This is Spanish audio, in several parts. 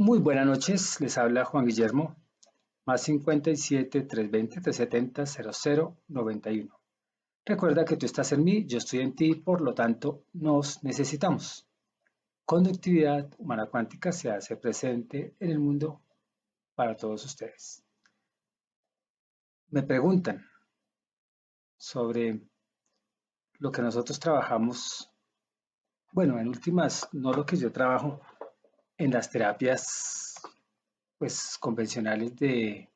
Muy buenas noches, les habla Juan Guillermo, más 57-320-370-0091. Recuerda que tú estás en mí, yo estoy en ti, por lo tanto nos necesitamos. Conductividad humana cuántica se hace presente en el mundo para todos ustedes. Me preguntan sobre lo que nosotros trabajamos, bueno, en últimas, no lo que yo trabajo en las terapias pues convencionales de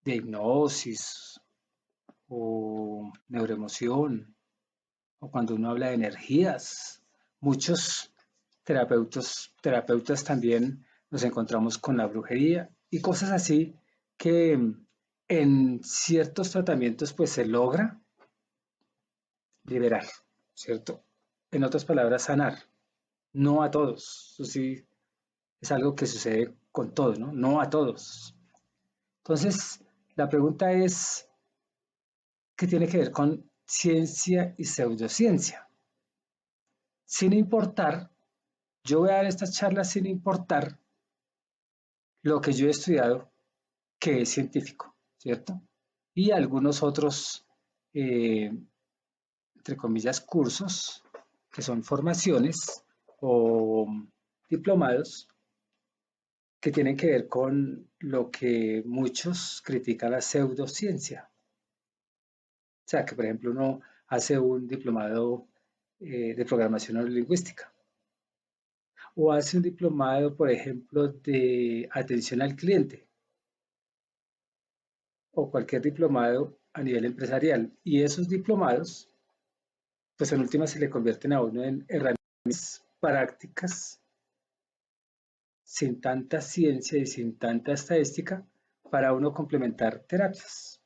hipnosis o neuroemoción, o cuando uno habla de energías. Muchos terapeutas también nos encontramos con la brujería y cosas así que en ciertos tratamientos pues se logra liberar, ¿cierto? En otras palabras, sanar. No a todos. Eso sí es algo que sucede con todos, ¿no? No a todos. Entonces, la pregunta es, ¿qué tiene que ver con ciencia y pseudociencia? Sin importar, yo voy a dar estas charlas sin importar lo que yo he estudiado, que es científico, ¿cierto? Y algunos otros, entre comillas, cursos, que son formaciones o diplomados, que tienen que ver con lo que muchos critican la pseudociencia. O sea, que por ejemplo uno hace un diplomado de programación neurolingüística o hace un diplomado, por ejemplo, de atención al cliente o cualquier diplomado a nivel empresarial. Y esos diplomados, pues en última se le convierten a uno en herramientas prácticas sin tanta ciencia y sin tanta estadística para uno complementar terapias.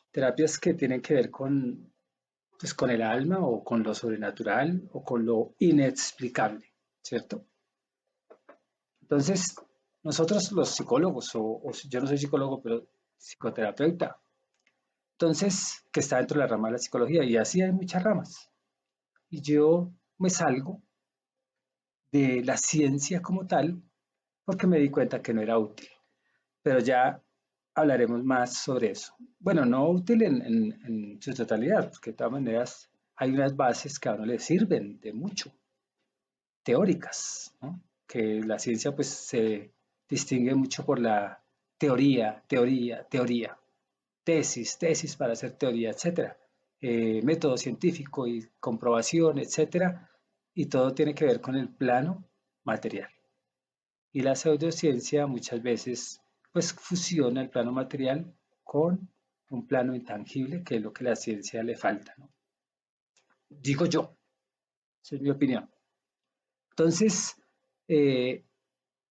Terapias que tienen que ver pues, con el alma o con lo sobrenatural o con lo inexplicable, ¿cierto? Entonces, nosotros los psicólogos, o yo no soy psicólogo, pero psicoterapeuta, entonces, que está dentro de la rama de la psicología, y así hay muchas ramas. Y yo me salgo de la ciencia como tal, porque me di cuenta que no era útil. Pero ya hablaremos más sobre eso. Bueno, no útil en su totalidad, porque de todas maneras hay unas bases que a uno le sirven de mucho, teóricas, ¿no? Que la ciencia pues se distingue mucho por la teoría, tesis para hacer teoría, etcétera, método científico y comprobación, etcétera, y todo tiene que ver con el plano material. Y la pseudociencia muchas veces pues fusiona el plano material con un plano intangible, que es lo que a la ciencia le falta, ¿no? Digo yo, esa es mi opinión. Entonces, eh,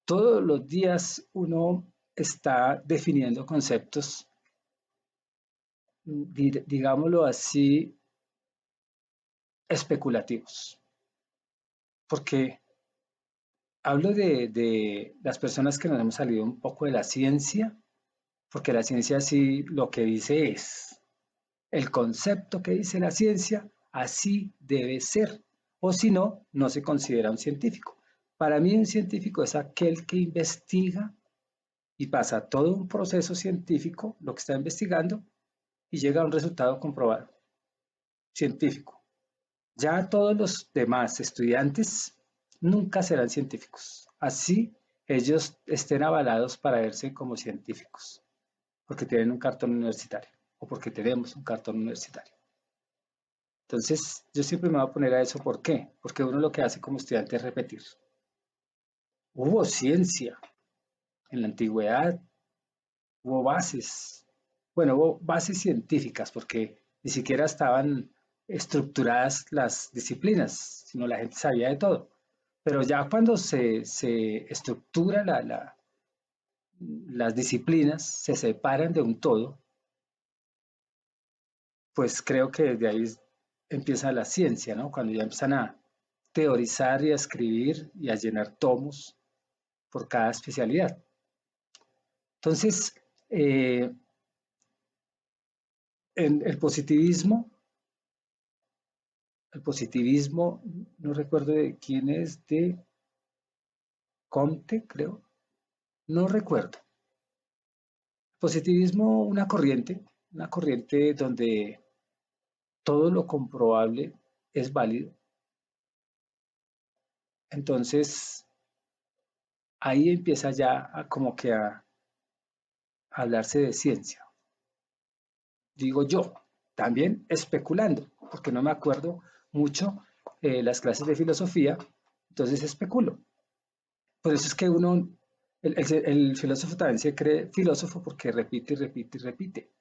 todos los días uno está definiendo conceptos, digámoslo así, especulativos. Porque hablo de las personas que nos hemos salido un poco de la ciencia, porque la ciencia sí lo que dice es, el concepto que dice la ciencia, así debe ser, o si no, no se considera un científico. Para mí un científico es aquel que investiga y pasa todo un proceso científico, lo que está investigando, y llega a un resultado comprobado, científico. Ya todos los demás estudiantes nunca serán científicos. Así ellos estén avalados para verse como científicos, porque tienen un cartón universitario o porque tenemos un cartón universitario. Entonces, yo siempre me voy a poner a eso. ¿Por qué? Porque uno lo que hace como estudiante es repetir. Hubo ciencia en la antigüedad, hubo bases, bueno, hubo bases científicas, porque ni siquiera estaban estructuradas las disciplinas, sino la gente sabía de todo. Pero ya cuando se estructura las disciplinas, se separan de un todo, pues creo que desde ahí empieza la ciencia, ¿no? Cuando ya empiezan a teorizar y a escribir y a llenar tomos por cada especialidad. Entonces, eh, en el positivismo, no recuerdo de quién es, Comte, creo, no recuerdo. Positivismo, una corriente donde todo lo comprobable es válido. Entonces, ahí empieza ya como que a hablarse de ciencia. Digo yo, también especulando, porque no me acuerdo mucho las clases de filosofía, entonces especulo. Por eso es que el filósofo también se cree filósofo porque repite y repite y repite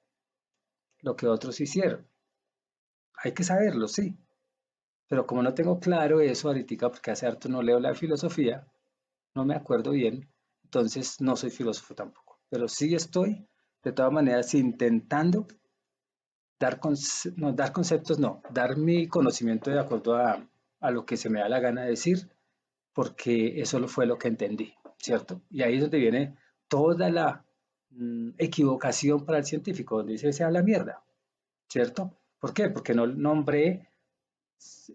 lo que otros hicieron. Hay que saberlo, sí, pero como no tengo claro eso ahorita, porque hace harto no leo la filosofía, no me acuerdo bien, entonces no soy filósofo tampoco. Pero sí estoy, de todas maneras, intentando dar conceptos, no, dar mi conocimiento de acuerdo a lo que se me da la gana de decir, porque eso fue lo que entendí, ¿cierto? Y ahí es donde viene toda la equivocación para el científico, donde dice se habla mierda, ¿cierto? ¿Por qué? Porque no nombré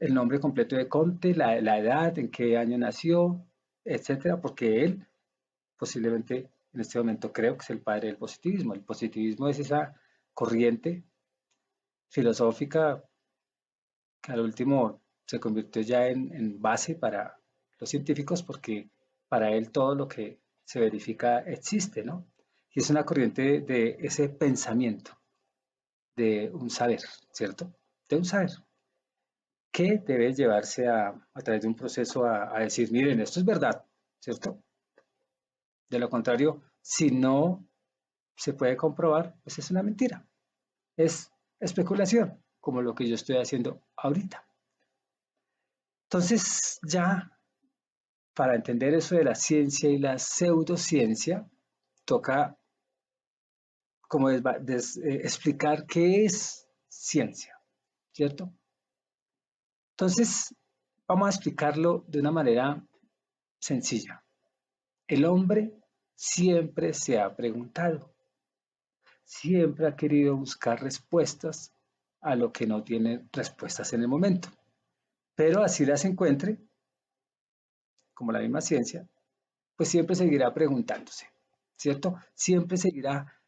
el nombre completo de Comte, la edad, en qué año nació, etcétera, porque él posiblemente en este momento creo que es el padre del positivismo. El positivismo es esa corriente filosófica que al último se convirtió ya en base para los científicos porque para él todo lo que se verifica existe, ¿no? Y es una corriente de ese pensamiento, de un saber, ¿cierto? De un saber que debe llevarse a través de un proceso a decir, miren, esto es verdad, ¿cierto? De lo contrario, si no se puede comprobar, pues es una mentira, es especulación, como lo que yo estoy haciendo ahorita. Entonces, ya para entender eso de la ciencia y la pseudociencia, toca como explicar qué es ciencia, ¿cierto? Entonces, vamos a explicarlo de una manera sencilla. El hombre siempre se ha preguntado, siempre ha querido buscar respuestas a lo que no tiene respuestas en el momento, pero así las encuentre, como la misma ciencia, pues siempre seguirá preguntándose, ¿cierto? Siempre seguirá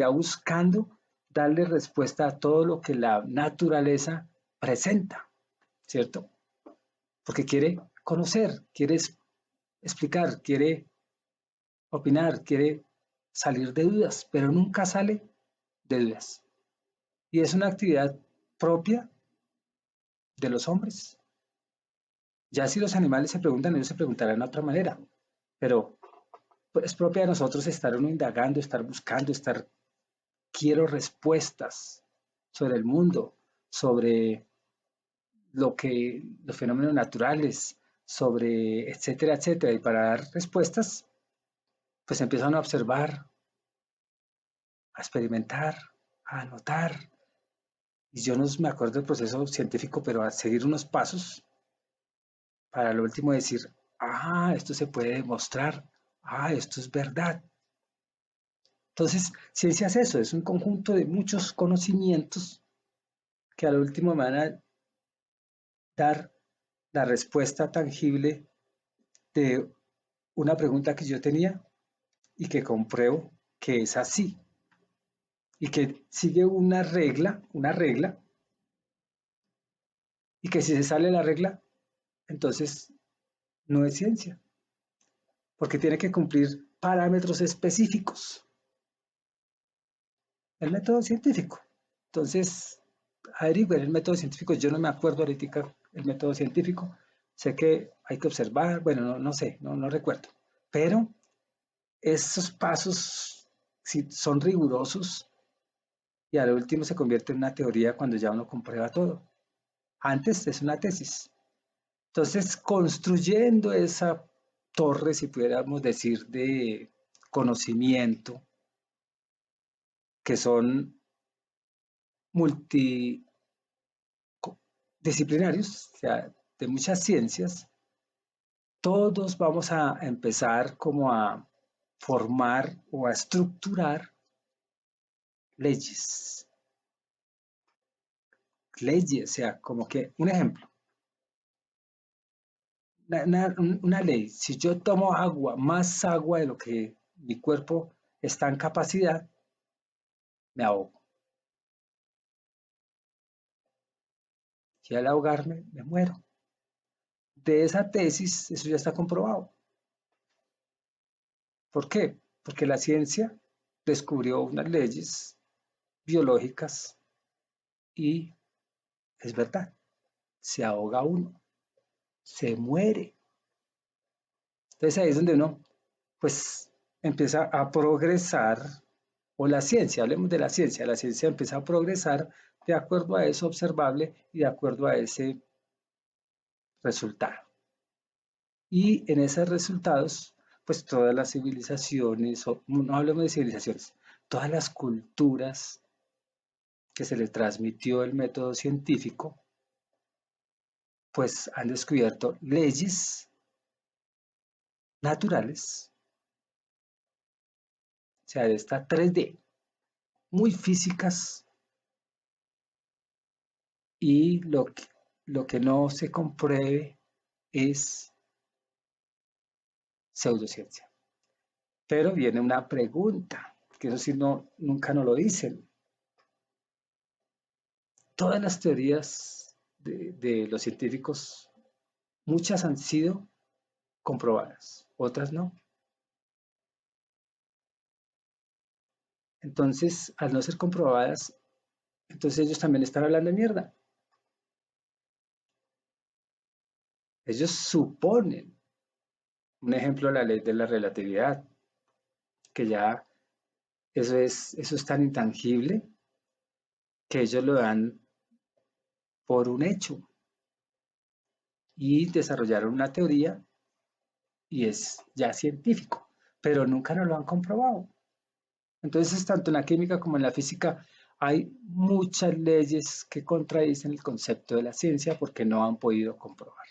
buscando darle respuesta a todo lo que la naturaleza presenta, ¿cierto? Porque quiere conocer, quiere explicar, quiere opinar, quiere salir de dudas, pero nunca sale de dudas. Y es una actividad propia de los hombres. Ya si los animales se preguntan, ellos se preguntarán de otra manera, pero pues, es propia de nosotros estar uno indagando, estar buscando, quiero respuestas sobre el mundo, sobre los fenómenos naturales, sobre etcétera, etcétera. Y para dar respuestas, pues empiezan a observar, a experimentar, a anotar. Y yo no me acuerdo del proceso científico, pero a seguir unos pasos para lo último decir, esto se puede demostrar, esto es verdad. Entonces, ciencia es eso, es un conjunto de muchos conocimientos que al último me van a dar la respuesta tangible de una pregunta que yo tenía y que compruebo que es así y que sigue una regla, y que si se sale la regla, entonces no es ciencia, porque tiene que cumplir parámetros específicos, el método científico. Entonces, averigüen el método científico, yo no me acuerdo ahorita el método científico, sé que hay que observar, bueno, no sé, no recuerdo, pero esos pasos si son rigurosos y al último se convierte en una teoría cuando ya uno comprueba todo. Antes es una tesis. Entonces, construyendo esa torre, si pudiéramos decir, de conocimiento, que son multidisciplinarios, o sea, de muchas ciencias, todos vamos a empezar como a formar o a estructurar leyes. Leyes, o sea, como que, un ejemplo, una ley, si yo tomo agua, más agua de lo que mi cuerpo está en capacidad, me ahogo. Y al ahogarme, me muero. De esa tesis, eso ya está comprobado. ¿Por qué? Porque la ciencia descubrió unas leyes biológicas y es verdad, se ahoga uno, se muere. Entonces ahí es donde uno, pues, empieza a progresar, o la ciencia, hablemos de la ciencia empieza a progresar de acuerdo a eso observable y de acuerdo a ese resultado. Y en esos resultados, pues todas las civilizaciones, o no hablemos de civilizaciones, todas las culturas que se les transmitió el método científico, pues han descubierto leyes naturales, o sea, de esta 3D, muy físicas, y lo que no se compruebe es pseudociencia. Pero viene una pregunta, que eso sí no, nunca nos lo dicen. Todas las teorías de los científicos, muchas han sido comprobadas, otras no. Entonces, al no ser comprobadas, entonces ellos también están hablando de mierda. Ellos suponen, un ejemplo, la ley de la relatividad, que ya eso es tan intangible que ellos lo dan por un hecho y desarrollaron una teoría y es ya científico, pero nunca nos lo han comprobado. Entonces, tanto en la química como en la física hay muchas leyes que contradicen el concepto de la ciencia porque no han podido comprobar.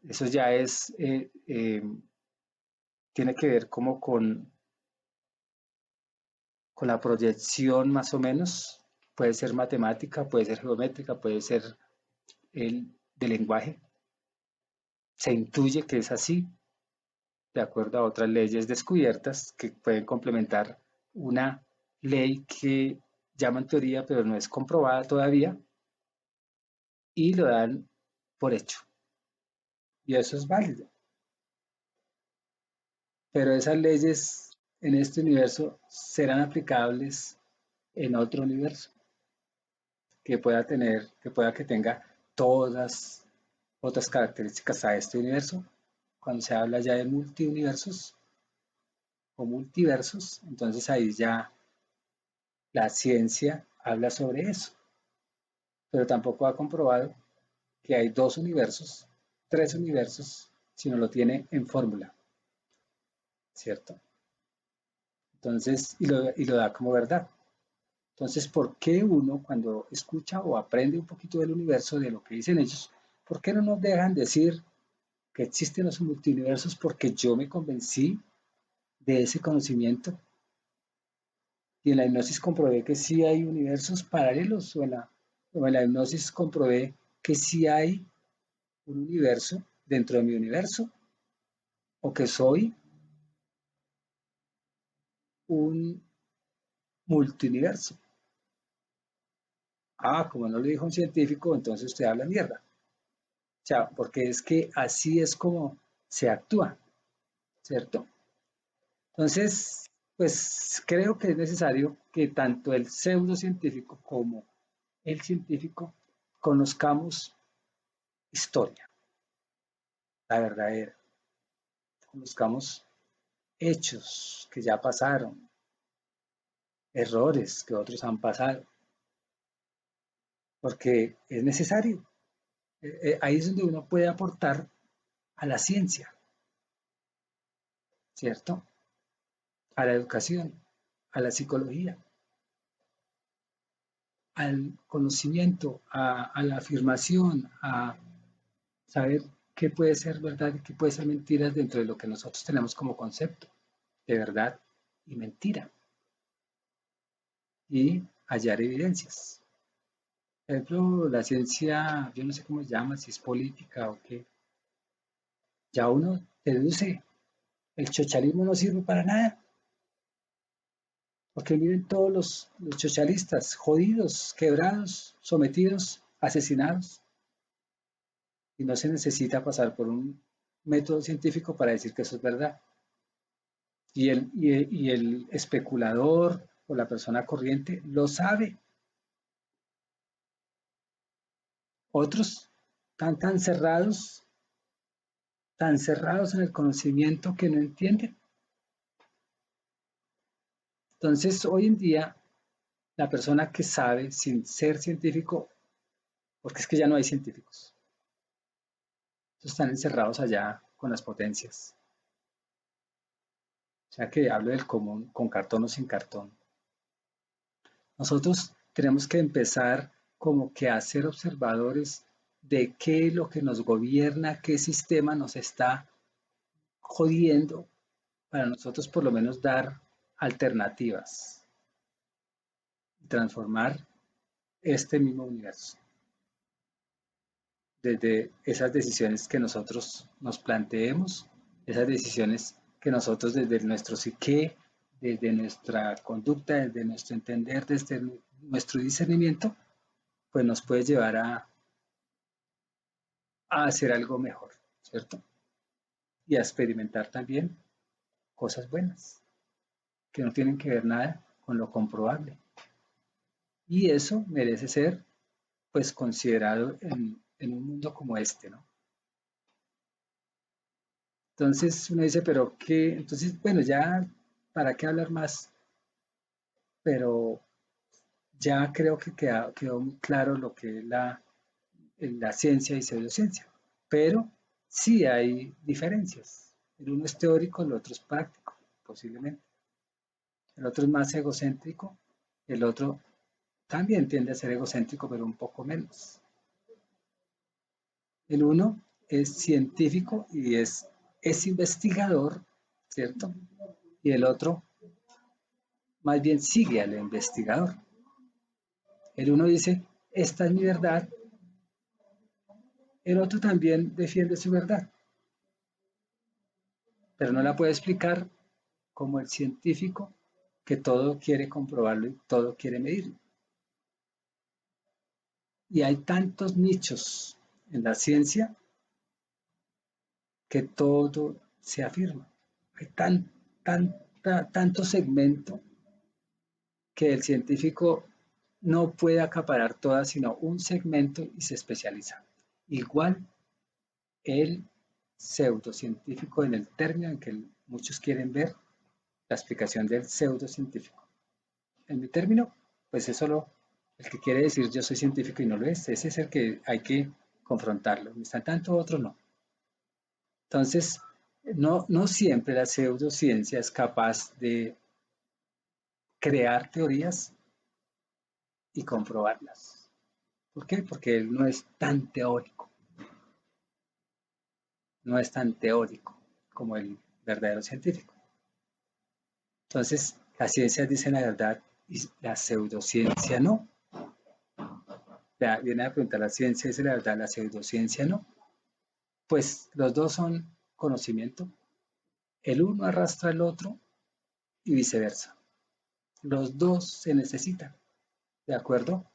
Eso ya es, tiene que ver como con la proyección más o menos, puede ser matemática, puede ser geométrica, puede ser el de lenguaje. Se intuye que es así, de acuerdo a otras leyes descubiertas que pueden complementar una ley que llaman teoría, pero no es comprobada todavía, y lo dan por hecho. Y eso es válido. Pero esas leyes en este universo serán aplicables en otro universo que pueda tener, que pueda que tenga todas otras características a este universo. Cuando se habla ya de multiuniversos o multiversos, entonces ahí ya la ciencia habla sobre eso, pero tampoco ha comprobado que hay dos universos, tres universos, si no lo tiene en fórmula, ¿cierto? Entonces, y lo da como verdad. Entonces, ¿por qué uno cuando escucha o aprende un poquito del universo, de lo que dicen ellos, por qué no nos dejan decir que existen los multiversos? Porque yo me convencí de ese conocimiento y en la hipnosis comprobé que sí hay universos paralelos, o en la hipnosis comprobé que sí hay un universo dentro de mi universo, o que soy un multiuniverso. Ah, como no lo dijo un científico, entonces usted habla mierda. O sea, porque es que así es como se actúa, ¿cierto? Entonces, pues creo que es necesario que tanto el pseudocientífico como el científico conozcamos historia, la verdadera, conozcamos hechos que ya pasaron, errores que otros han pasado, porque es necesario. Ahí es donde uno puede aportar a la ciencia, ¿cierto? A la educación, a la psicología, al conocimiento, a la afirmación, a saber qué puede ser verdad y qué puede ser mentira dentro de lo que nosotros tenemos como concepto de verdad y mentira, y hallar evidencias. Por ejemplo, la ciencia, yo no sé cómo se llama, si es política o qué, ya uno deduce, el chochalismo no sirve para nada, porque miren todos los chochalistas, jodidos, quebrados, sometidos, asesinados, y no se necesita pasar por un método científico para decir que eso es verdad. Y el especulador o la persona corriente lo sabe. Otros están tan cerrados en el conocimiento que no entienden. Entonces, hoy en día, la persona que sabe sin ser científico, porque es que ya no hay científicos, están encerrados allá con las potencias. O sea que hablo del común, con cartón o sin cartón. Nosotros tenemos que empezar como que a ser observadores de qué es lo que nos gobierna, qué sistema nos está jodiendo, para nosotros por lo menos dar alternativas y transformar este mismo universo desde esas decisiones que nosotros nos planteemos, esas decisiones que nosotros desde nuestro psique, desde nuestra conducta, desde nuestro entender, desde nuestro discernimiento, pues nos puede llevar a hacer algo mejor, ¿cierto? Y a experimentar también cosas buenas, que no tienen que ver nada con lo comprobable. Y eso merece ser, pues, considerado en un mundo como este, ¿no? Entonces uno dice, pero qué, entonces, bueno, ya, ¿para qué hablar más? Pero ya creo que quedó muy claro lo que es la ciencia y pseudociencia. Pero sí hay diferencias. El uno es teórico, el otro es práctico, posiblemente. El otro es más egocéntrico, el otro también tiende a ser egocéntrico, pero un poco menos. El uno es científico y es investigador, ¿cierto? Y el otro más bien sigue al investigador. El uno dice, esta es mi verdad, el otro también defiende su verdad, pero no la puede explicar como el científico que todo quiere comprobarlo y todo quiere medirlo. Y hay tantos nichos en la ciencia que todo se afirma. Hay tanto segmento que el científico no puede acaparar todas, sino un segmento y se especializa. Igual el pseudocientífico en el término en que muchos quieren ver la explicación del pseudocientífico. En mi término, pues es solo el que quiere decir yo soy científico y no lo es, ese es el que hay que confrontarlo. Mientras tanto, otro no. Entonces, no siempre la pseudociencia es capaz de crear teorías y comprobarlas. ¿Por qué? Porque él no es tan teórico, no es tan teórico como el verdadero científico. Entonces, las ciencias dicen la verdad y la pseudociencia no. Viene a preguntar, ¿la ciencia dice la verdad, la pseudociencia no? Pues los dos son conocimiento. El uno arrastra al otro y viceversa. Los dos se necesitan, de acuerdo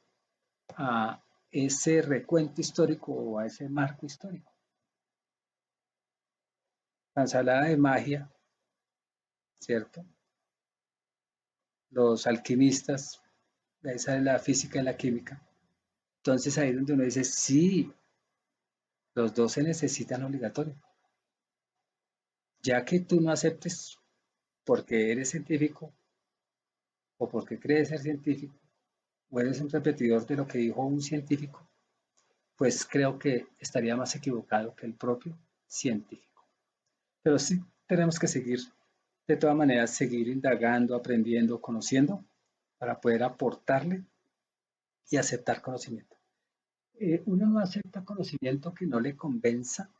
a ese recuento histórico o a ese marco histórico. Cuando se hablaba de magia, ¿cierto? Los alquimistas, de ahí sale la física y la química. Entonces ahí es donde uno dice, sí, los dos se necesitan obligatorio. Ya que tú no aceptes porque eres científico o porque crees ser científico o eres un repetidor de lo que dijo un científico, pues creo que estaría más equivocado que el propio científico. Pero sí tenemos que seguir, de todas maneras, seguir indagando, aprendiendo, conociendo para poder aportarle y aceptar conocimiento. Uno no acepta conocimiento que no le convenza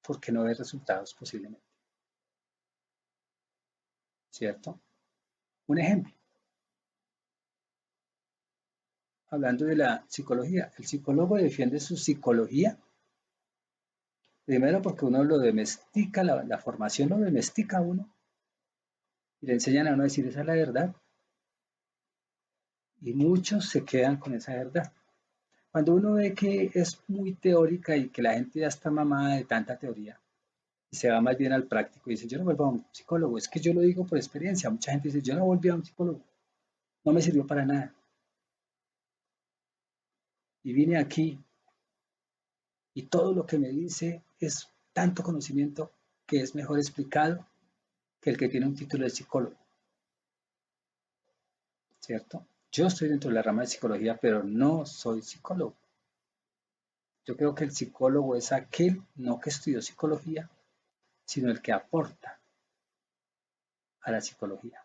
porque no ve resultados posiblemente, ¿cierto? Un ejemplo, hablando de la psicología. El psicólogo defiende su psicología, primero porque uno lo domestica, la formación lo domestica a uno y le enseñan a uno a decir esa es la verdad y muchos se quedan con esa verdad. Cuando uno ve que es muy teórica y que la gente ya está mamada de tanta teoría y se va más bien al práctico y dice yo no vuelvo a un psicólogo, es que yo lo digo por experiencia, mucha gente dice yo no volví a un psicólogo, no me sirvió para nada y vine aquí y todo lo que me dice es tanto conocimiento que es mejor explicado que el que tiene un título de psicólogo, ¿cierto? Yo estoy dentro de la rama de psicología, pero no soy psicólogo. Yo creo que el psicólogo es aquel no que estudió psicología, sino el que aporta a la psicología.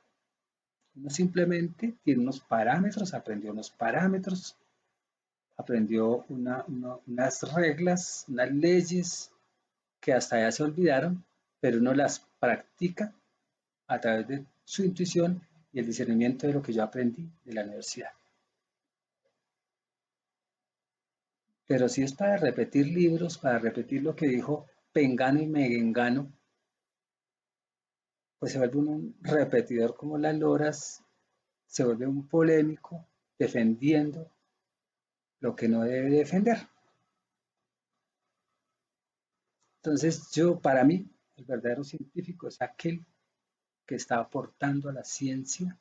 Uno simplemente tiene unos parámetros, aprendió unos parámetros, aprendió unas reglas, unas leyes que hasta ya se olvidaron, pero uno las practica a través de su intuición y el discernimiento de lo que yo aprendí de la universidad. Pero si es para repetir libros, para repetir lo que dijo Pengano y Megengano, pues se vuelve un repetidor como las loras, se vuelve un polémico defendiendo lo que no debe defender. Entonces yo, para mí, el verdadero científico es aquel que está aportando a la ciencia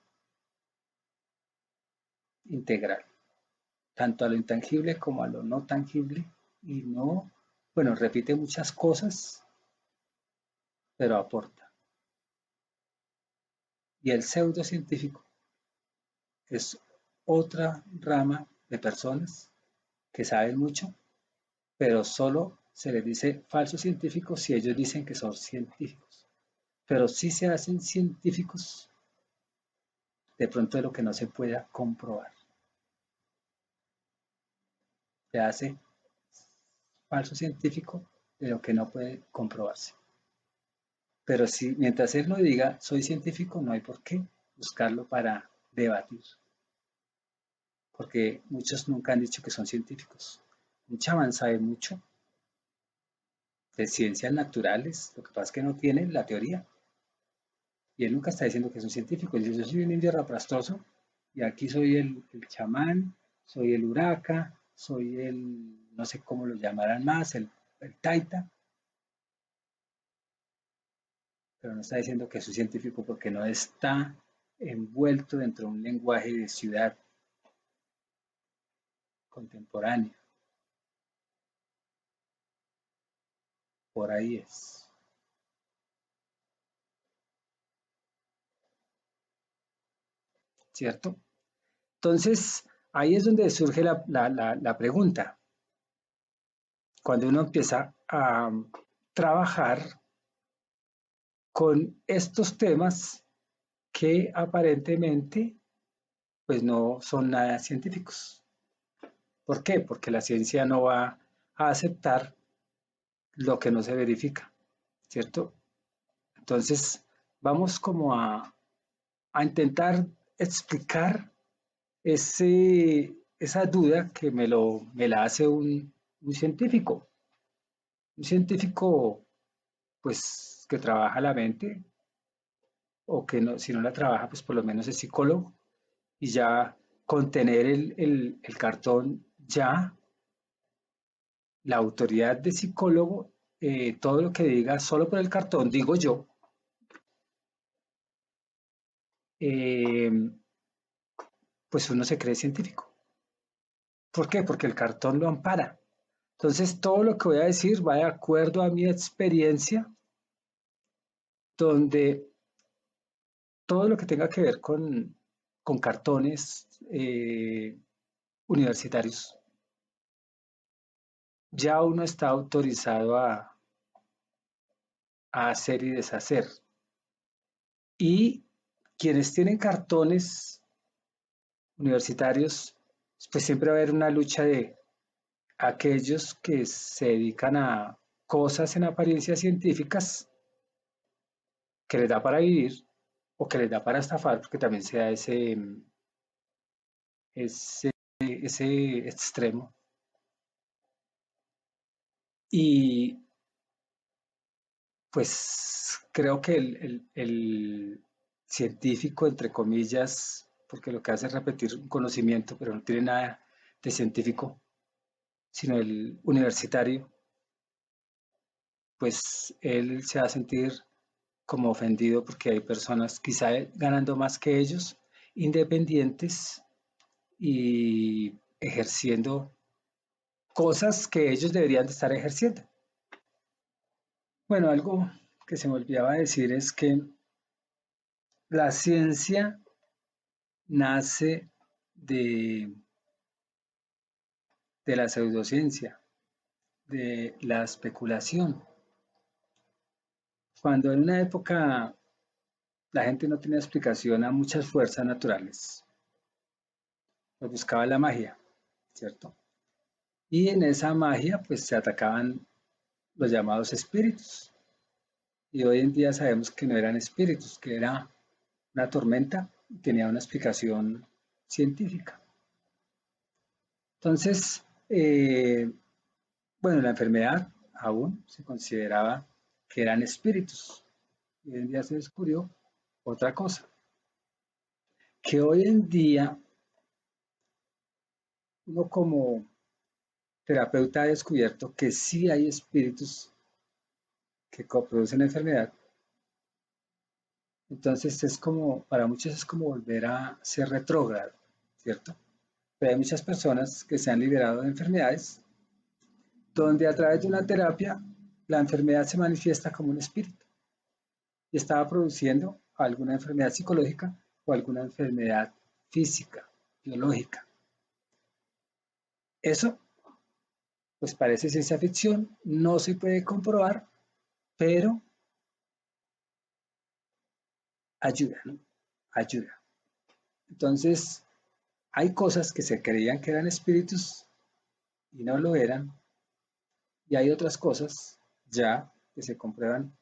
integral, tanto a lo intangible como a lo no tangible, y no, bueno, repite muchas cosas, pero aporta. Y el pseudocientífico es otra rama de personas que saben mucho, pero solo se les dice falsos científicos si ellos dicen que son científicos. Pero sí se hacen científicos de pronto de lo que no se pueda comprobar. Se hace falso científico de lo que no puede comprobarse. Pero si mientras él no diga soy científico, no hay por qué buscarlo para debatir. Porque muchos nunca han dicho que son científicos. Un chamán sabe mucho de ciencias naturales, lo que pasa es que no tiene la teoría. Y él nunca está diciendo que es un científico. Él dice, yo soy un indio raprastroso y aquí soy el chamán, soy el huraca, soy el, no sé cómo lo llamarán más, el taita, pero no está diciendo que es un científico porque no está envuelto dentro de un lenguaje de ciudad contemporánea. Por ahí es, ¿cierto? Entonces, ahí es donde surge la pregunta. Cuando uno empieza a trabajar con estos temas que aparentemente pues no son nada científicos. ¿Por qué? Porque la ciencia no va a aceptar lo que no se verifica, ¿cierto? Entonces, vamos como a intentar explicar esa duda que me la hace un científico. Un científico, pues, que trabaja la mente, o que no, si no la trabaja, pues por lo menos es psicólogo, y ya con tener el cartón ya, la autoridad de psicólogo, todo lo que diga solo por el cartón, digo yo, eh, pues uno se cree científico. ¿Por qué? Porque el cartón lo ampara. Entonces, todo lo que voy a decir va de acuerdo a mi experiencia, donde todo lo que tenga que ver con cartones universitarios, ya uno está autorizado a hacer y deshacer. Y quienes tienen cartones universitarios, pues siempre va a haber una lucha de aquellos que se dedican a cosas en apariencias científicas que les da para vivir o que les da para estafar, porque también se da ese ese extremo. Y pues creo que el científico, entre comillas, porque lo que hace es repetir un conocimiento, pero no tiene nada de científico, sino el universitario, pues él se va a sentir como ofendido porque hay personas quizá ganando más que ellos, independientes y ejerciendo cosas que ellos deberían de estar ejerciendo. Bueno, algo que se me olvidaba decir es que la ciencia nace de, de la pseudociencia, de la especulación. Cuando en una época la gente no tenía explicación a muchas fuerzas naturales, pues buscaba la magia, ¿cierto? Y en esa magia pues se atacaban los llamados espíritus. Y hoy en día sabemos que no eran espíritus, que era una tormenta y tenía una explicación científica. Entonces, bueno, la enfermedad aún se consideraba que eran espíritus. Y hoy en día se descubrió otra cosa, que hoy en día uno como terapeuta ha descubierto que sí hay espíritus que producen la enfermedad. Entonces es como, para muchos es como volver a ser retrógrado, ¿cierto? Pero hay muchas personas que se han liberado de enfermedades donde a través de una terapia la enfermedad se manifiesta como un espíritu y estaba produciendo alguna enfermedad psicológica o alguna enfermedad física, biológica. Eso, pues parece ciencia ficción, no se puede comprobar, pero ayuda, ¿no? Ayuda. Entonces, hay cosas que se creían que eran espíritus y no lo eran, y hay otras cosas ya que se comprueban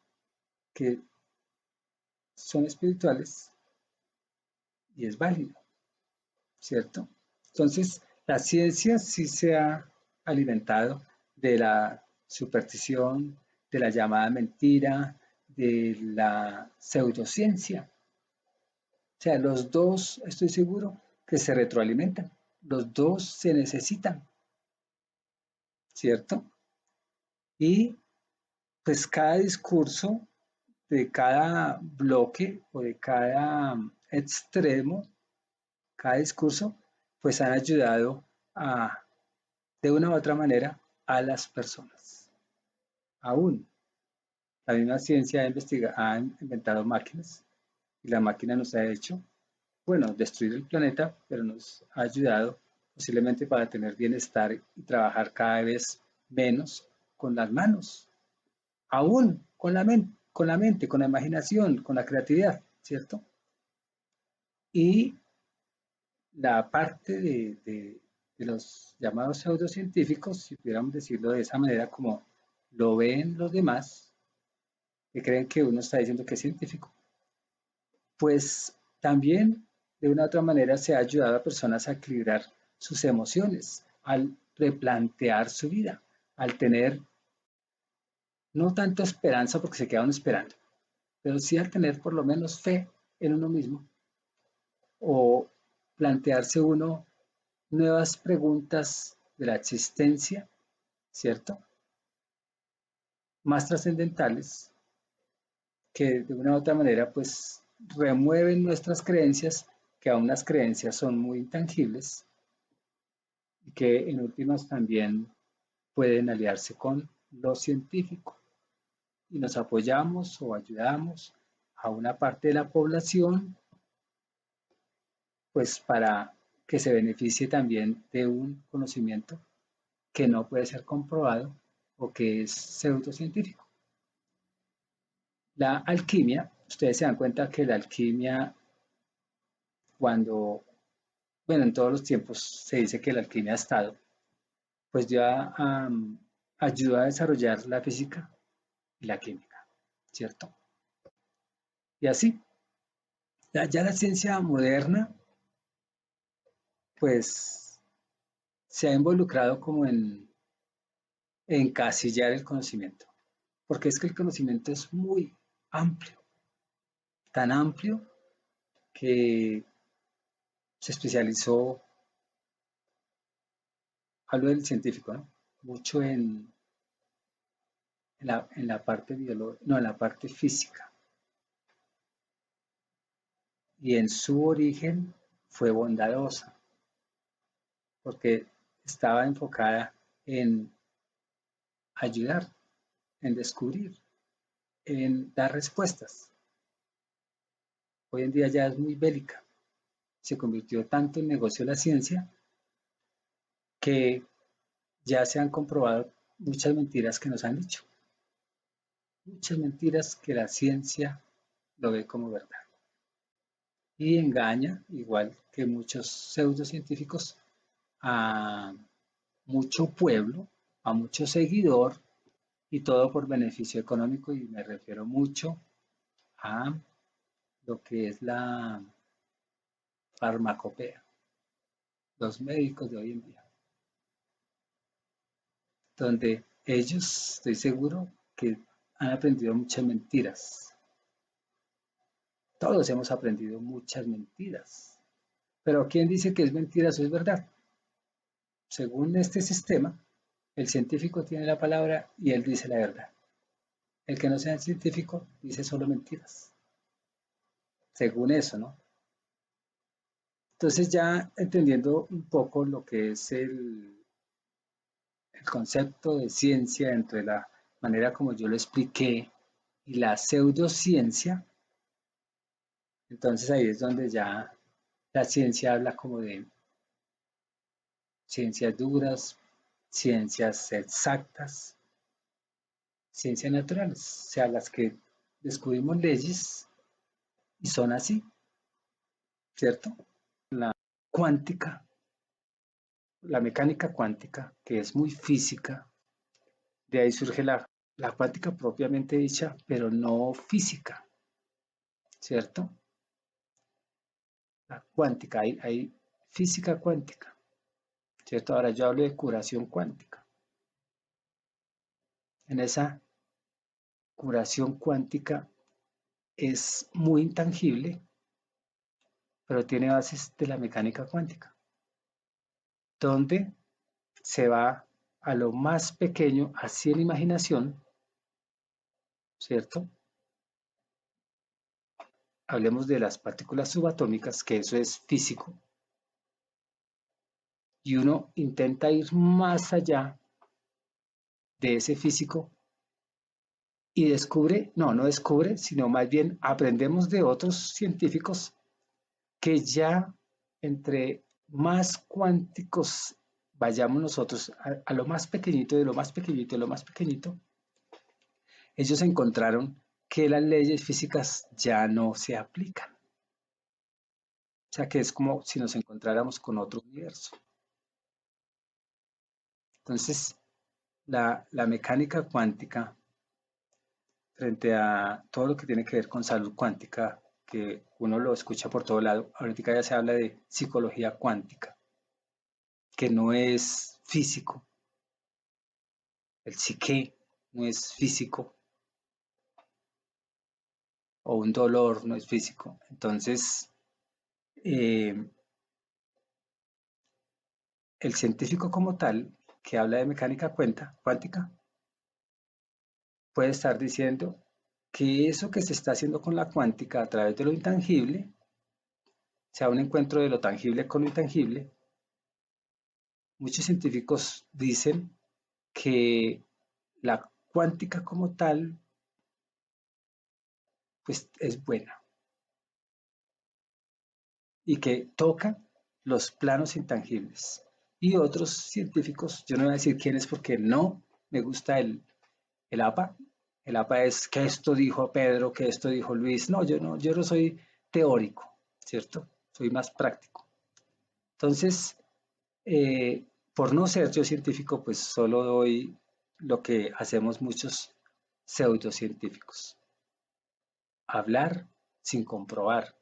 que son espirituales y es válido, ¿cierto? Entonces, la ciencia sí se ha alimentado de la superstición, de la llamada mentira, de la pseudociencia. O sea, los dos, estoy seguro, que se retroalimentan. Los dos se necesitan, ¿cierto? Y pues cada discurso de cada bloque o de cada extremo, cada discurso, pues han ayudado a, de una u otra manera, a las personas. Aún la misma ciencia ha inventado máquinas y la máquina nos ha hecho, bueno, destruir el planeta, pero nos ha ayudado posiblemente para tener bienestar y trabajar cada vez menos con las manos, aún con la imaginación, con la creatividad, ¿cierto? Y la parte de los llamados pseudocientíficos, si pudiéramos decirlo de esa manera, como lo ven los demás, que creen que uno está diciendo que es científico, pues también de una u otra manera se ha ayudado a personas a equilibrar sus emociones, al replantear su vida, al tener no tanto esperanza porque se quedan esperando, pero sí al tener por lo menos fe en uno mismo o plantearse uno nuevas preguntas de la existencia, ¿cierto? Más trascendentales que de una u otra manera pues remueven nuestras creencias, que aún las creencias son muy intangibles y que en últimas también pueden aliarse con lo científico y nos apoyamos o ayudamos a una parte de la población pues para que se beneficie también de un conocimiento que no puede ser comprobado o que es pseudocientífico. La alquimia, ustedes se dan cuenta que la alquimia, cuando, bueno, en todos los tiempos se dice que la alquimia ha estado, pues ya ayuda a desarrollar la física y la química, ¿cierto? Y así, ya la ciencia moderna, pues se ha involucrado como en encasillar el conocimiento, porque es que el conocimiento es muy amplio, tan amplio que se especializó, hablo del científico, ¿no? Mucho en la parte biológica, no, en la parte física, y en su origen fue bondadosa, porque estaba enfocada en ayudar, en descubrir, en dar respuestas. Hoy en día ya es muy bélica, se convirtió tanto en negocio la ciencia que ya se han comprobado muchas mentiras que nos han dicho, muchas mentiras que la ciencia lo ve como verdad. Y engaña, igual que muchos pseudocientíficos, a mucho pueblo, a mucho seguidor, y todo por beneficio económico, y me refiero mucho a lo que es la farmacopea, los médicos de hoy en día, donde ellos, estoy seguro, que han aprendido muchas mentiras. Todos hemos aprendido muchas mentiras. Pero ¿quién dice que es mentira o es verdad? Según este sistema, el científico tiene la palabra y él dice la verdad. El que no sea científico dice solo mentiras. Según eso, ¿no? Entonces ya entendiendo un poco lo que es el concepto de ciencia entre la manera como yo lo expliqué y la pseudociencia, entonces ahí es donde ya la ciencia habla como de ciencias duras, ciencias exactas, ciencias naturales, o sea, las que descubrimos leyes y son así, ¿cierto? Cuántica, la mecánica cuántica, que es muy física, de ahí surge la cuántica propiamente dicha, pero no física, ¿cierto? La cuántica, hay física cuántica, ¿cierto? Ahora yo hablo de curación cuántica. En esa curación cuántica es muy intangible, pero tiene bases de la mecánica cuántica, donde se va a lo más pequeño, así en imaginación, ¿cierto? Hablemos de las partículas subatómicas, que eso es físico, y uno intenta ir más allá de ese físico y descubre, no descubre, sino más bien aprendemos de otros científicos que ya entre más cuánticos vayamos nosotros a lo más pequeñito, de lo más pequeñito, de lo más pequeñito, ellos encontraron que las leyes físicas ya no se aplican. O sea que es como si nos encontráramos con otro universo. Entonces, la mecánica cuántica frente a todo lo que tiene que ver con salud cuántica, que uno lo escucha por todo lado, ahorita ya se habla de psicología cuántica, que no es físico, el psique no es físico, o un dolor no es físico. Entonces, eh, el científico como tal, que habla de mecánica cuántica, puede estar diciendo que eso que se está haciendo con la cuántica a través de lo intangible, sea un encuentro de lo tangible con lo intangible. Muchos científicos dicen que la cuántica como tal, pues es buena y que toca los planos intangibles. Y otros científicos, yo no voy a decir quiénes porque no me gusta el APA. El APA es que esto dijo Pedro, que esto dijo Luis. No, yo no soy teórico, ¿cierto? Soy más práctico. Entonces, por no ser yo científico, pues solo doy lo que hacemos muchos pseudocientíficos. Hablar sin comprobar,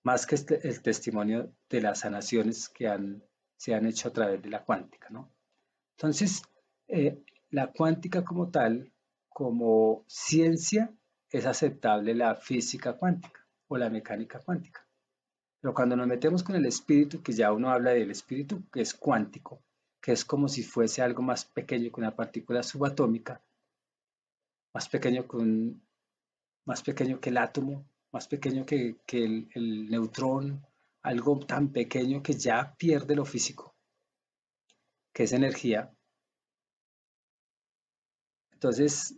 más que el testimonio de las sanaciones que han se han hecho a través de la cuántica, ¿no? Entonces, la cuántica como tal, como ciencia, es aceptable la física cuántica o la mecánica cuántica. Pero cuando nos metemos con el espíritu, que ya uno habla del espíritu, que es cuántico, que es como si fuese algo más pequeño que una partícula subatómica, más pequeño que, más pequeño que el átomo, más pequeño que el neutrón, algo tan pequeño que ya pierde lo físico, que es energía. Entonces,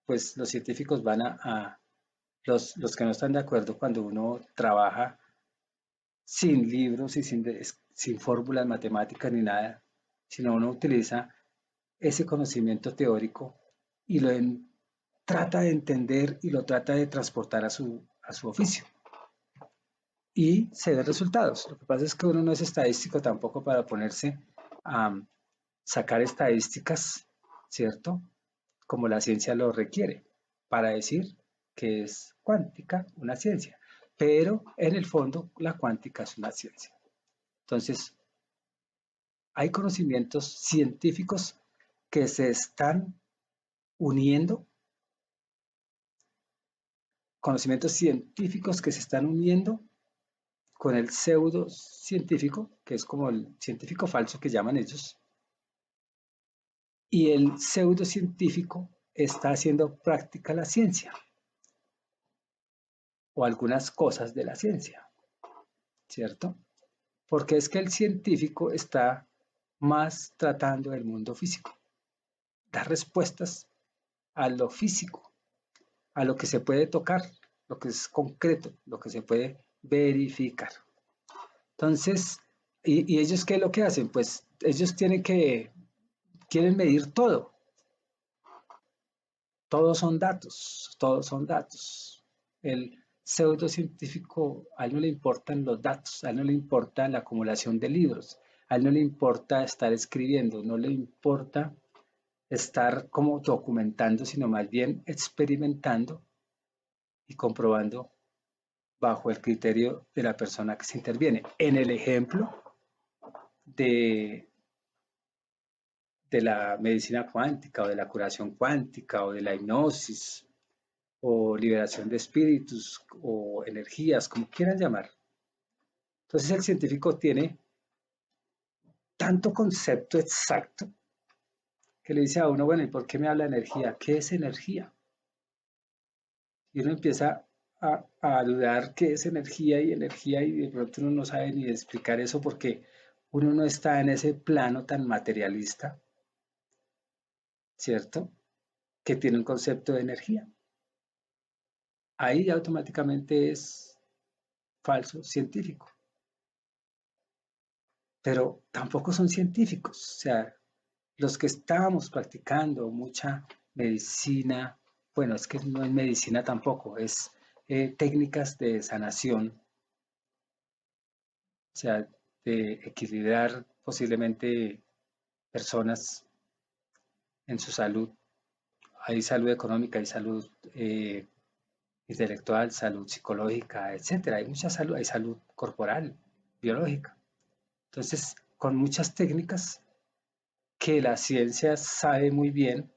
pues los científicos van los que no están de acuerdo cuando uno trabaja sin libros y sin fórmulas matemáticas ni nada, sino uno utiliza ese conocimiento teórico y trata de entender y lo trata de transportar a su oficio. Y se ven resultados. Lo que pasa es que uno no es estadístico tampoco para ponerse a sacar estadísticas, ¿cierto? Como la ciencia lo requiere, para decir que es cuántica una ciencia. Pero en el fondo la cuántica es una ciencia. Entonces, hay conocimientos científicos que se están uniendo, conocimientos científicos que se están uniendo con el pseudo científico, que es como el científico falso que llaman ellos, y el pseudocientífico está haciendo práctica la ciencia o algunas cosas de la ciencia, ¿cierto? Porque es que el científico está más tratando del mundo físico, dar respuestas a lo físico, a lo que se puede tocar, lo que es concreto, lo que se puede verificar. Entonces, ¿y ellos qué es lo que hacen? Pues ellos quieren medir todo. Todos son datos. El pseudocientífico, a él no le importan los datos, a él no le importa la acumulación de libros, a él no le importa estar escribiendo, no le importa estar como documentando, sino más bien experimentando y comprobando bajo el criterio de la persona que se interviene. En el ejemplo de, de la medicina cuántica o de la curación cuántica o de la hipnosis o liberación de espíritus o energías, como quieran llamar. Entonces el científico tiene tanto concepto exacto que le dice a uno, bueno, ¿y por qué me habla de energía? ¿Qué es energía? Y uno empieza a dudar qué es energía y de pronto uno no sabe ni explicar eso porque uno no está en ese plano tan materialista, ¿cierto? Que tiene un concepto de energía. Ahí automáticamente es falso científico, pero tampoco son científicos. O sea, los que estábamos practicando mucha medicina, bueno, es que no es medicina tampoco, es técnicas de sanación, o sea, de equilibrar posiblemente personas en su salud. Hay salud económica, hay salud intelectual, salud psicológica, etcétera. Hay mucha salud, hay salud corporal, biológica. Entonces, con muchas técnicas que la ciencia sabe muy bien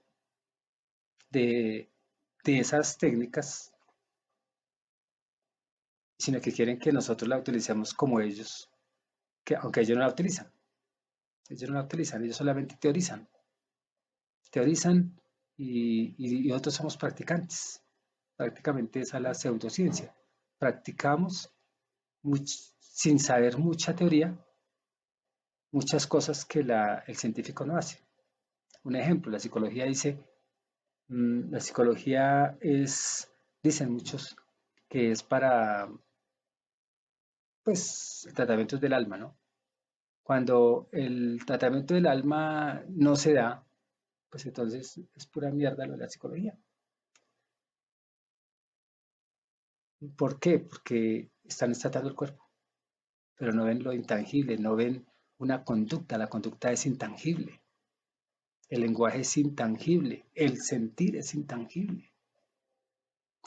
de, de esas técnicas, sino que quieren que nosotros la utilicemos como ellos, que aunque ellos no la utilizan. Ellos no la utilizan, ellos solamente teorizan. Teorizan y nosotros somos practicantes. Prácticamente esa es la pseudociencia. Practicamos sin saber mucha teoría, muchas cosas que el científico no hace. Un ejemplo, la psicología dice, la psicología es, dicen muchos, que es para, pues, tratamientos del alma, ¿no? Cuando el tratamiento del alma no se da, pues entonces es pura mierda lo de la psicología. ¿Por qué? Porque están tratando el cuerpo, pero no ven lo intangible, no ven una conducta, la conducta es intangible, el lenguaje es intangible, el sentir es intangible.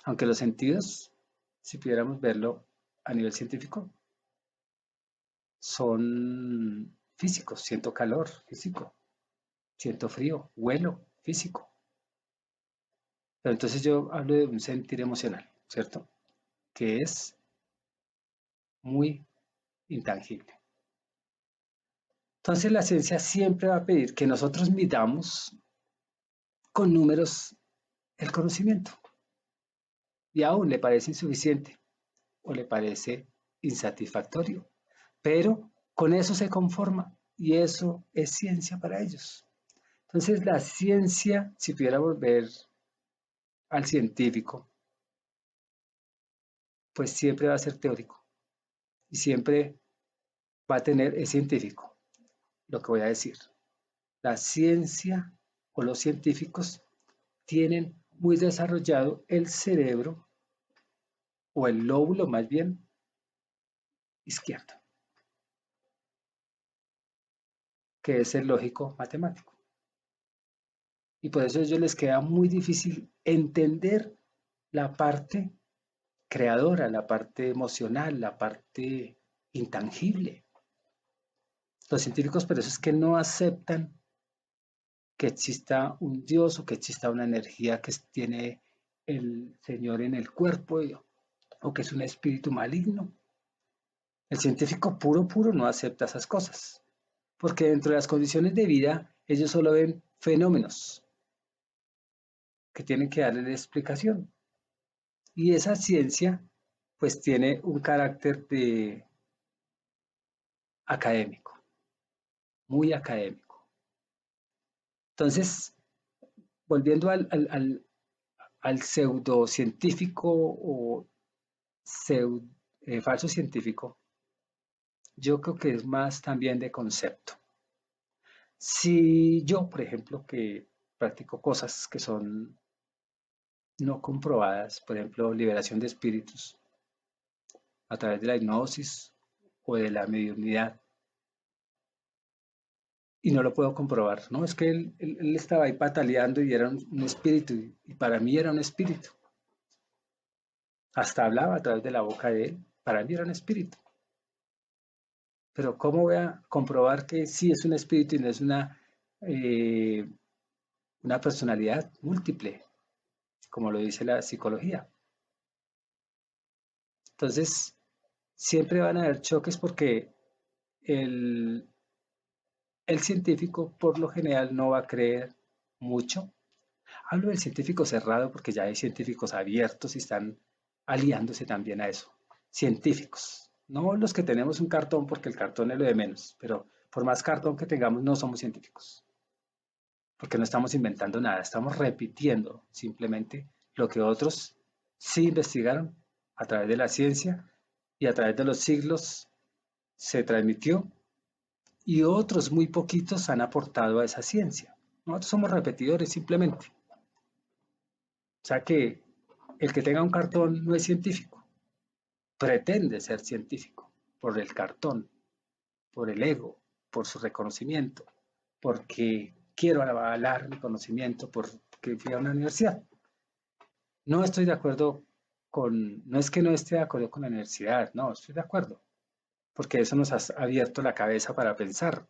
Aunque los sentidos, si pudiéramos verlo a nivel científico, son físico, siento calor, físico, siento frío, huelo, físico. Pero entonces yo hablo de un sentir emocional, ¿cierto? Que es muy intangible. Entonces la ciencia siempre va a pedir que nosotros midamos con números el conocimiento y aún le parece insuficiente o le parece insatisfactorio, pero con eso se conforma y eso es ciencia para ellos. Entonces la ciencia, si pudiera volver al científico, pues siempre va a ser teórico y siempre va a tener, es científico, lo que voy a decir. La ciencia o los científicos tienen muy desarrollado el cerebro o el lóbulo más bien izquierdo, que es el lógico matemático. Y por eso a ellos les queda muy difícil entender la parte creadora, la parte emocional, la parte intangible. Los científicos por eso es que no aceptan que exista un Dios o que exista una energía que tiene el Señor en el cuerpo o que es un espíritu maligno. El científico puro, puro no acepta esas cosas, porque dentro de las condiciones de vida ellos solo ven fenómenos que tienen que darle explicación. Y esa ciencia pues tiene un carácter de académico, muy académico. Entonces, volviendo al pseudocientífico o falso científico, yo creo que es más también de concepto. Si yo, por ejemplo, que practico cosas que son no comprobadas, por ejemplo, liberación de espíritus a través de la hipnosis o de la mediunidad, y no lo puedo comprobar, ¿no? Es que él estaba ahí pataleando y era un espíritu, y para mí era un espíritu. Hasta hablaba a través de la boca de él, para mí era un espíritu. Pero ¿cómo voy a comprobar que sí es un espíritu y no es eh, una personalidad múltiple, como lo dice la psicología? Entonces, siempre van a haber choques porque el, el científico por lo general no va a creer mucho. Hablo del científico cerrado porque ya hay científicos abiertos y están aliándose también a eso. Científicos, no los que tenemos un cartón porque el cartón es lo de menos, pero por más cartón que tengamos no somos científicos, porque no estamos inventando nada, estamos repitiendo simplemente lo que otros sí investigaron a través de la ciencia y a través de los siglos se transmitió y otros muy poquitos han aportado a esa ciencia. Nosotros somos repetidores simplemente. O sea que el que tenga un cartón no es científico, pretende ser científico por el cartón, por el ego, por su reconocimiento, porque quiero avalar mi conocimiento porque fui a una universidad. No estoy de acuerdo no es que no esté de acuerdo con la universidad, no, estoy de acuerdo, porque eso nos ha abierto la cabeza para pensar,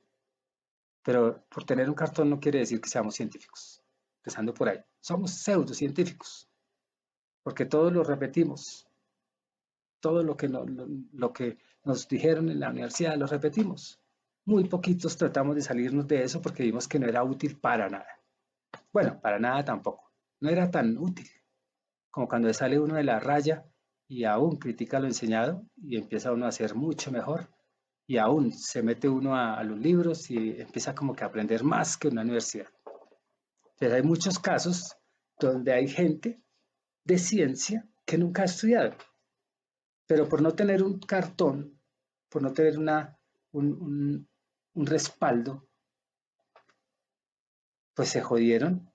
pero por tener un cartón no quiere decir que seamos científicos, empezando por ahí. Somos pseudocientíficos, porque todos lo repetimos, todo lo que nos dijeron en la universidad lo repetimos. Muy poquitos tratamos de salirnos de eso porque vimos que no era útil para nada. Bueno, para nada tampoco. No era tan útil como cuando sale uno de la raya y aún critica lo enseñado y empieza uno a hacer mucho mejor y aún se mete uno a los libros y empieza como que a aprender más que una universidad. Entonces hay muchos casos donde hay gente de ciencia que nunca ha estudiado, pero por no tener un cartón, por no tener un respaldo, pues se jodieron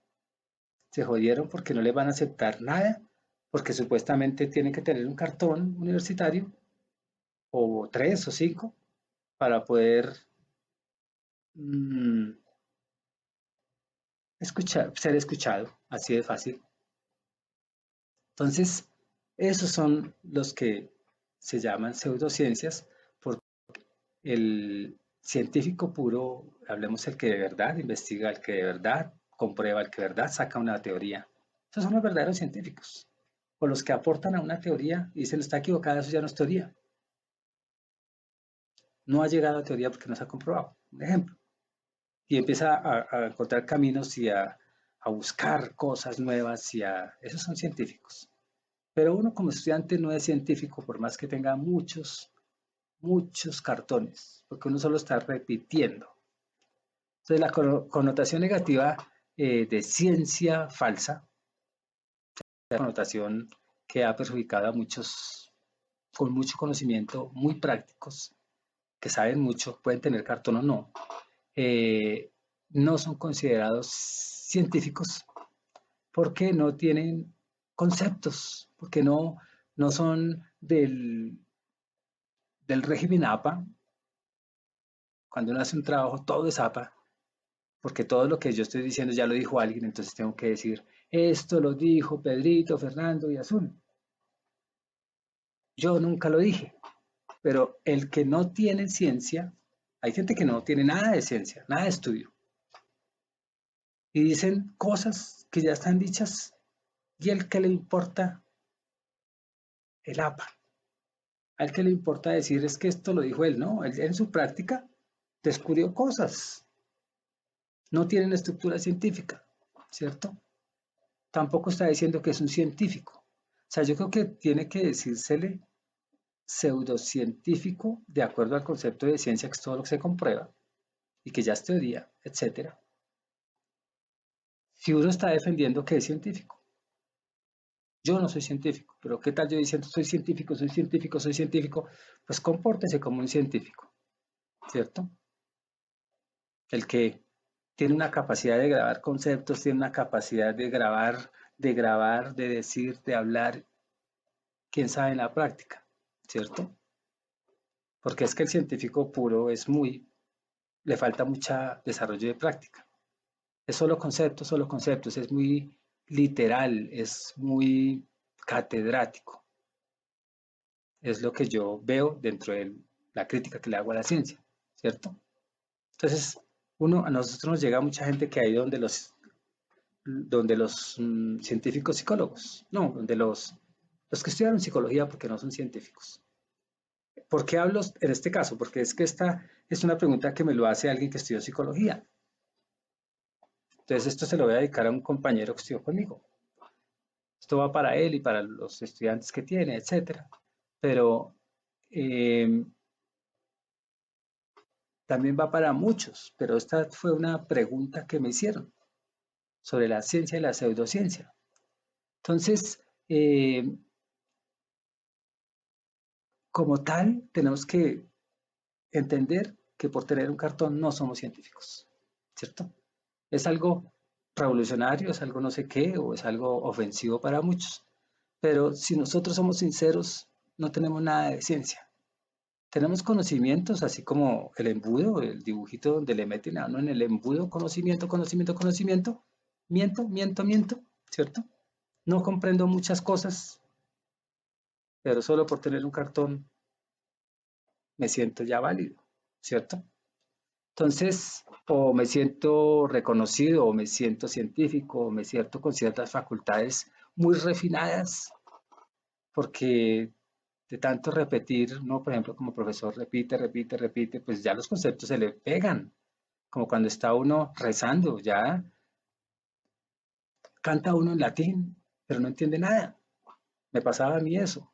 porque no les van a aceptar nada, porque supuestamente tienen que tener un cartón universitario, o tres o cinco, para poder mm, ser escuchado, así de fácil. Entonces, esos son los que se llaman pseudociencias, porque el científico puro, hablemos el que de verdad investiga, el que de verdad comprueba, el que de verdad saca una teoría. Esos son los verdaderos científicos. O los que aportan a una teoría y dicen está equivocada, eso ya no es teoría. No ha llegado a teoría porque no se ha comprobado. Un ejemplo. Y empieza a encontrar caminos y a buscar cosas nuevas y a... Esos son científicos. Pero uno como estudiante no es científico por más que tenga muchos cartones, porque uno solo está repitiendo. Entonces la connotación negativa de ciencia falsa, la connotación que ha perjudicado a muchos con mucho conocimiento, muy prácticos, que saben mucho, pueden tener cartón o no, eh, no son considerados científicos porque no tienen conceptos, porque no son del régimen APA. Cuando uno hace un trabajo, todo es APA, porque todo lo que yo estoy diciendo ya lo dijo alguien, entonces tengo que decir, esto lo dijo Pedrito, Fernando y Azul. Yo nunca lo dije, pero el que no tiene ciencia, hay gente que no tiene nada de ciencia, nada de estudio, y dicen cosas que ya están dichas, y el que le importa el APA, al que le importa decir es que esto lo dijo él, no, él en su práctica descubrió cosas, no tienen estructura científica, ¿cierto? Tampoco está diciendo que es un científico. O sea, yo creo que tiene que decírsele pseudocientífico de acuerdo al concepto de ciencia, que es todo lo que se comprueba y que ya es teoría, etcétera. Si uno está defendiendo que es científico, yo no soy científico, pero ¿qué tal yo diciendo soy científico, soy científico, soy científico? Pues compórtese como un científico, ¿cierto? El que tiene una capacidad de grabar conceptos, tiene una capacidad de decir, de hablar, quién sabe en la práctica, ¿cierto? Porque es que el científico puro le falta mucho desarrollo de práctica. Es solo conceptos, es muy literal, es muy catedrático. Es lo que yo veo dentro de la crítica que le hago a la ciencia, ¿cierto? Entonces, a nosotros nos llega mucha gente que hay donde los científicos psicólogos, no, donde los que estudiaron psicología porque no son científicos. ¿Por qué hablo en este caso? Porque es que esta es una pregunta que me lo hace alguien que estudió psicología. Entonces, esto se lo voy a dedicar a un compañero que estudió conmigo. Esto va para él y para los estudiantes que tiene, etcétera. Pero eh, también va para muchos. Pero esta fue una pregunta que me hicieron sobre la ciencia y la pseudociencia. Entonces, como tal, tenemos que entender que por tener un cartón no somos científicos, ¿cierto? Es algo revolucionario, es algo no sé qué, o es algo ofensivo para muchos. Pero si nosotros somos sinceros, no tenemos nada de ciencia. Tenemos conocimientos, así como el embudo, el dibujito donde le meten a uno en el embudo, conocimiento, conocimiento, conocimiento. Miento, ¿cierto? No comprendo muchas cosas, pero solo por tener un cartón me siento ya válido, ¿cierto? Entonces, o me siento reconocido, o me siento científico, o me siento con ciertas facultades muy refinadas, porque de tanto repetir, ¿no? Por ejemplo, como profesor repite, pues ya los conceptos se le pegan, como cuando está uno rezando, ya canta uno en latín, pero no entiende nada. Me pasaba a mí eso.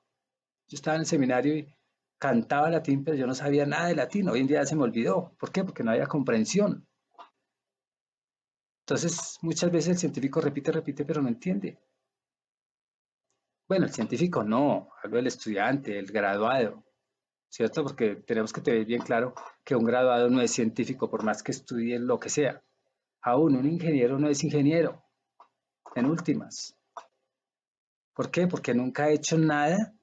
Yo estaba en el seminario y cantaba latín, pero yo no sabía nada de latín. Hoy en día se me olvidó. ¿Por qué? Porque no había comprensión. Entonces, muchas veces el científico repite, pero no entiende. Bueno, el científico no, hablo del estudiante, el graduado, ¿cierto? Porque tenemos que tener bien claro que un graduado no es científico por más que estudie lo que sea. Aún un ingeniero no es ingeniero, en últimas. ¿Por qué? Porque nunca ha hecho nada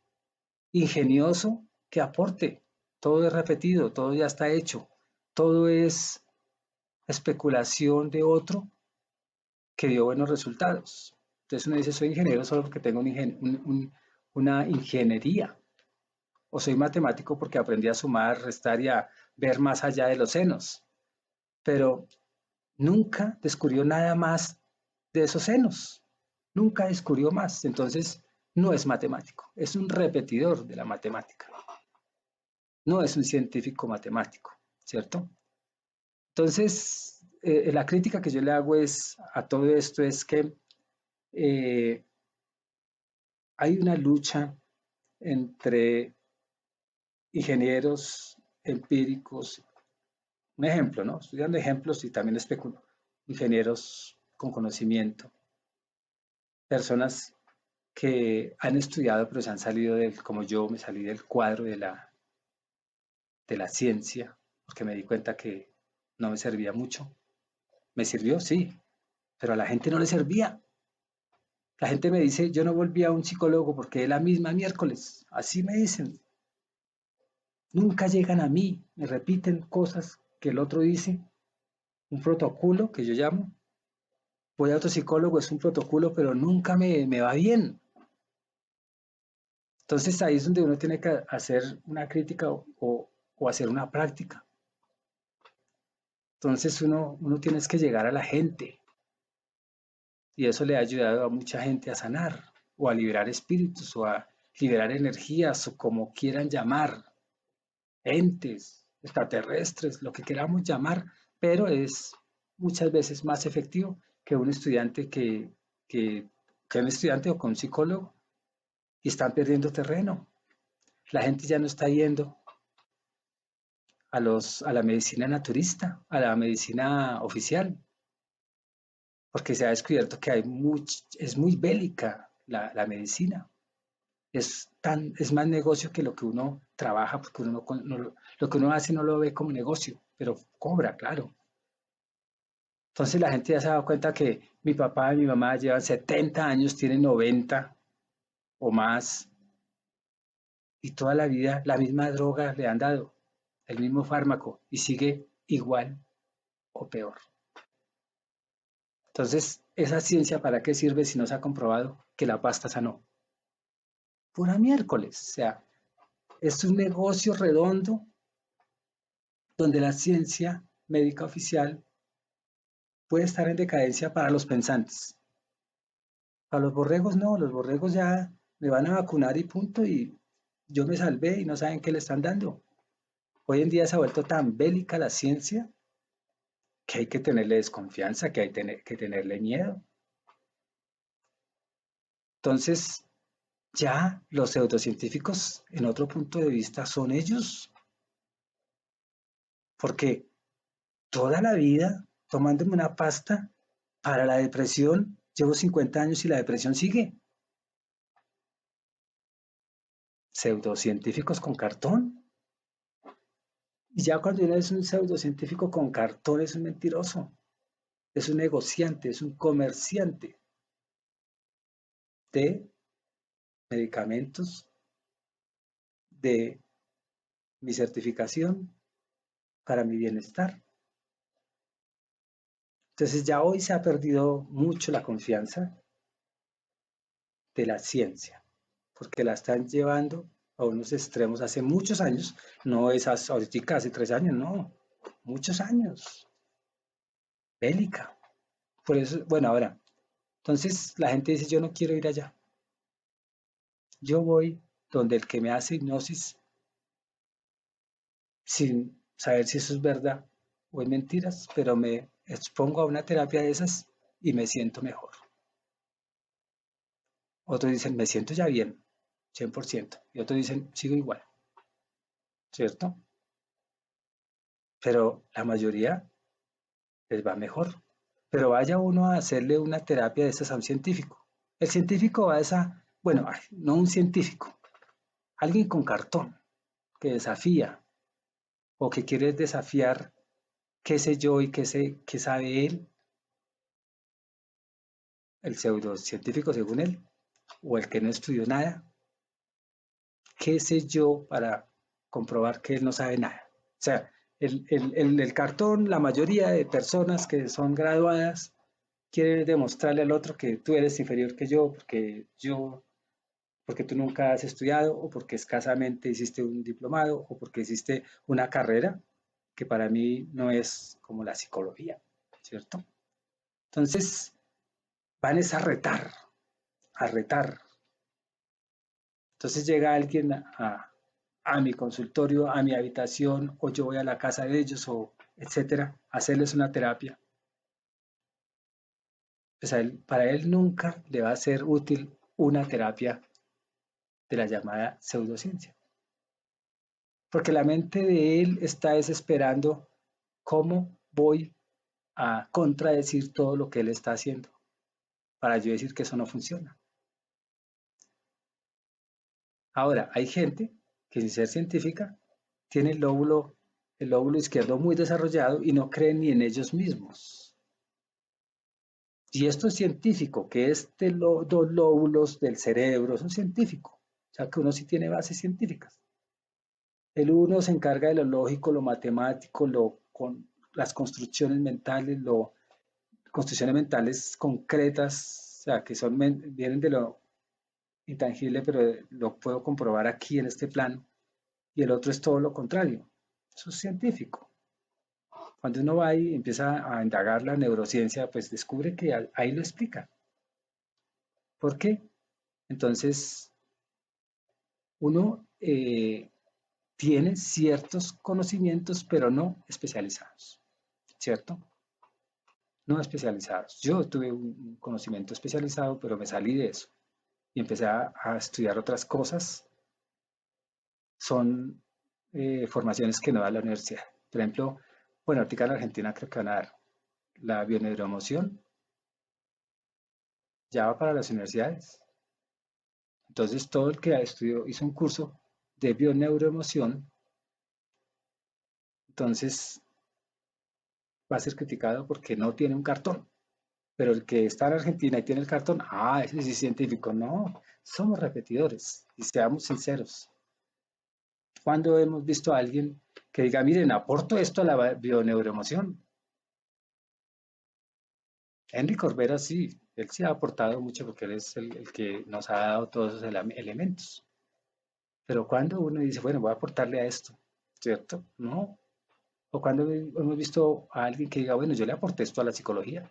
ingenioso que aporte. Todo es repetido, todo ya está hecho, todo es especulación de otro que dio buenos resultados. Entonces uno dice, soy ingeniero solo porque tengo una ingeniería. o soy matemático porque aprendí a sumar, restar y a ver más allá de los senos, pero nunca descubrió nada más de esos senos, nunca descubrió más, entonces no es matemático, es un repetidor de la matemática, no es un científico matemático, ¿cierto? Entonces, la crítica que yo le hago es a todo esto es que eh, hay una lucha entre ingenieros empíricos, un ejemplo, ¿no? Estoy dando ejemplos y también especulo, ingenieros con conocimiento, personas que han estudiado pero se han salido del, como yo me salí del cuadro de la ciencia, porque me di cuenta que no me servía mucho. Me sirvió, sí, pero a la gente no le servía. La gente me dice, yo no volví a un psicólogo porque es la misma miércoles. Así me dicen. Nunca llegan a mí, me repiten cosas que el otro dice, un protocolo que yo llamo. Voy a otro psicólogo, es un protocolo, pero nunca me va bien. Entonces ahí es donde uno tiene que hacer una crítica o hacer una práctica. Entonces uno tiene que llegar a la gente y eso le ha ayudado a mucha gente a sanar o a liberar espíritus o a liberar energías o como quieran llamar, entes, extraterrestres, lo que queramos llamar, pero es muchas veces más efectivo que un estudiante que un estudiante o con un psicólogo y están perdiendo terreno. La gente ya no está yendo a la medicina naturista, a la medicina oficial, porque se ha descubierto que es muy bélica la medicina. Es más negocio que lo que uno trabaja, porque lo que uno hace no lo ve como negocio, pero cobra, claro. Entonces la gente ya se ha dado cuenta que mi papá y mi mamá llevan 70 años, tienen 90 o más, y toda la vida la misma droga le han dado, el mismo fármaco, y sigue igual o peor. Entonces, ¿esa ciencia para qué sirve si no se ha comprobado que la pasta sanó? Pura miércoles, o sea, es un negocio redondo donde la ciencia médica oficial puede estar en decadencia para los pensantes. Para los borregos no, los borregos ya me van a vacunar y punto, y yo me salvé y no saben qué le están dando. Hoy en día se ha vuelto tan bélica la ciencia que hay que tenerle desconfianza, que hay que tenerle miedo. Entonces, ya los pseudocientíficos, en otro punto de vista, son ellos, porque toda la vida tomándome una pasta para la depresión, llevo 50 años y la depresión sigue. Pseudocientíficos con cartón. Y ya cuando uno es un pseudocientífico con cartón es un mentiroso, es un negociante, es un comerciante de medicamentos, de mi certificación para mi bienestar. Entonces ya hoy se ha perdido mucho la confianza de la ciencia, porque la están llevando a unos extremos hace muchos años, no esas ahorita hace 3 años, no, muchos años, bélica. Por eso, bueno, ahora, entonces la gente dice, yo no quiero ir allá, yo voy donde el que me hace hipnosis sin saber si eso es verdad o es mentiras, pero me expongo a una terapia de esas y me siento mejor. Otros dicen, me siento ya bien, 100%, y otros dicen, sigo igual, ¿cierto? Pero la mayoría les va mejor. Pero vaya uno a hacerle una terapia de esas a un científico. El científico va a esa, bueno, no un científico, alguien con cartón que desafía o que quiere desafiar qué sé yo y qué sabe él, el pseudocientífico según él, o el que no estudió nada, qué sé yo para comprobar que él no sabe nada. O sea, el cartón, la mayoría de personas que son graduadas quieren demostrarle al otro que tú eres inferior que yo, porque yo porque tú nunca has estudiado o porque escasamente hiciste un diplomado o porque hiciste una carrera que para mí no es como la psicología, ¿cierto? Entonces, van es a retar, a retar. Entonces llega alguien a mi consultorio, a mi habitación, o yo voy a la casa de ellos, o etcétera, a hacerles una terapia. Pues para él nunca le va a ser útil una terapia de la llamada pseudociencia, porque la mente de él está desesperando cómo voy a contradecir todo lo que él está haciendo para yo decir que eso no funciona. Ahora, hay gente que sin ser científica tiene el lóbulo izquierdo muy desarrollado y no creen ni en ellos mismos. Y esto es científico, que dos lóbulos del cerebro son científicos. O sea que uno sí tiene bases científicas. El uno se encarga de lo lógico, lo matemático, con las construcciones mentales concretas, o sea, que vienen de lo intangible, pero lo puedo comprobar aquí en este plano. Y el otro es todo lo contrario. Eso es científico. Cuando uno va y empieza a indagar la neurociencia, pues descubre que ahí lo explica. ¿Por qué? Entonces, uno tiene ciertos conocimientos, pero no especializados, ¿cierto? No especializados. Yo tuve un conocimiento especializado, pero me salí de eso y empecé a estudiar otras cosas. Son formaciones que no da la universidad. Por ejemplo, bueno, ahorita en Argentina creo que van a dar la bioneuroemoción, ya va para las universidades. Entonces, todo el que estudió, hizo un curso de bioneuroemoción, entonces va a ser criticado porque no tiene un cartón. Pero el que está en Argentina y tiene el cartón, ese sí es científico. No, somos repetidores y seamos sinceros. ¿Cuándo hemos visto a alguien que diga, miren, aporto esto a la bioneuroemoción? Henry Corbera sí, él sí ha aportado mucho porque él es el que nos ha dado todos esos elementos. Pero cuando uno dice, bueno, voy a aportarle a esto, ¿cierto? No. O cuando hemos visto a alguien que diga, bueno, yo le aporté esto a la psicología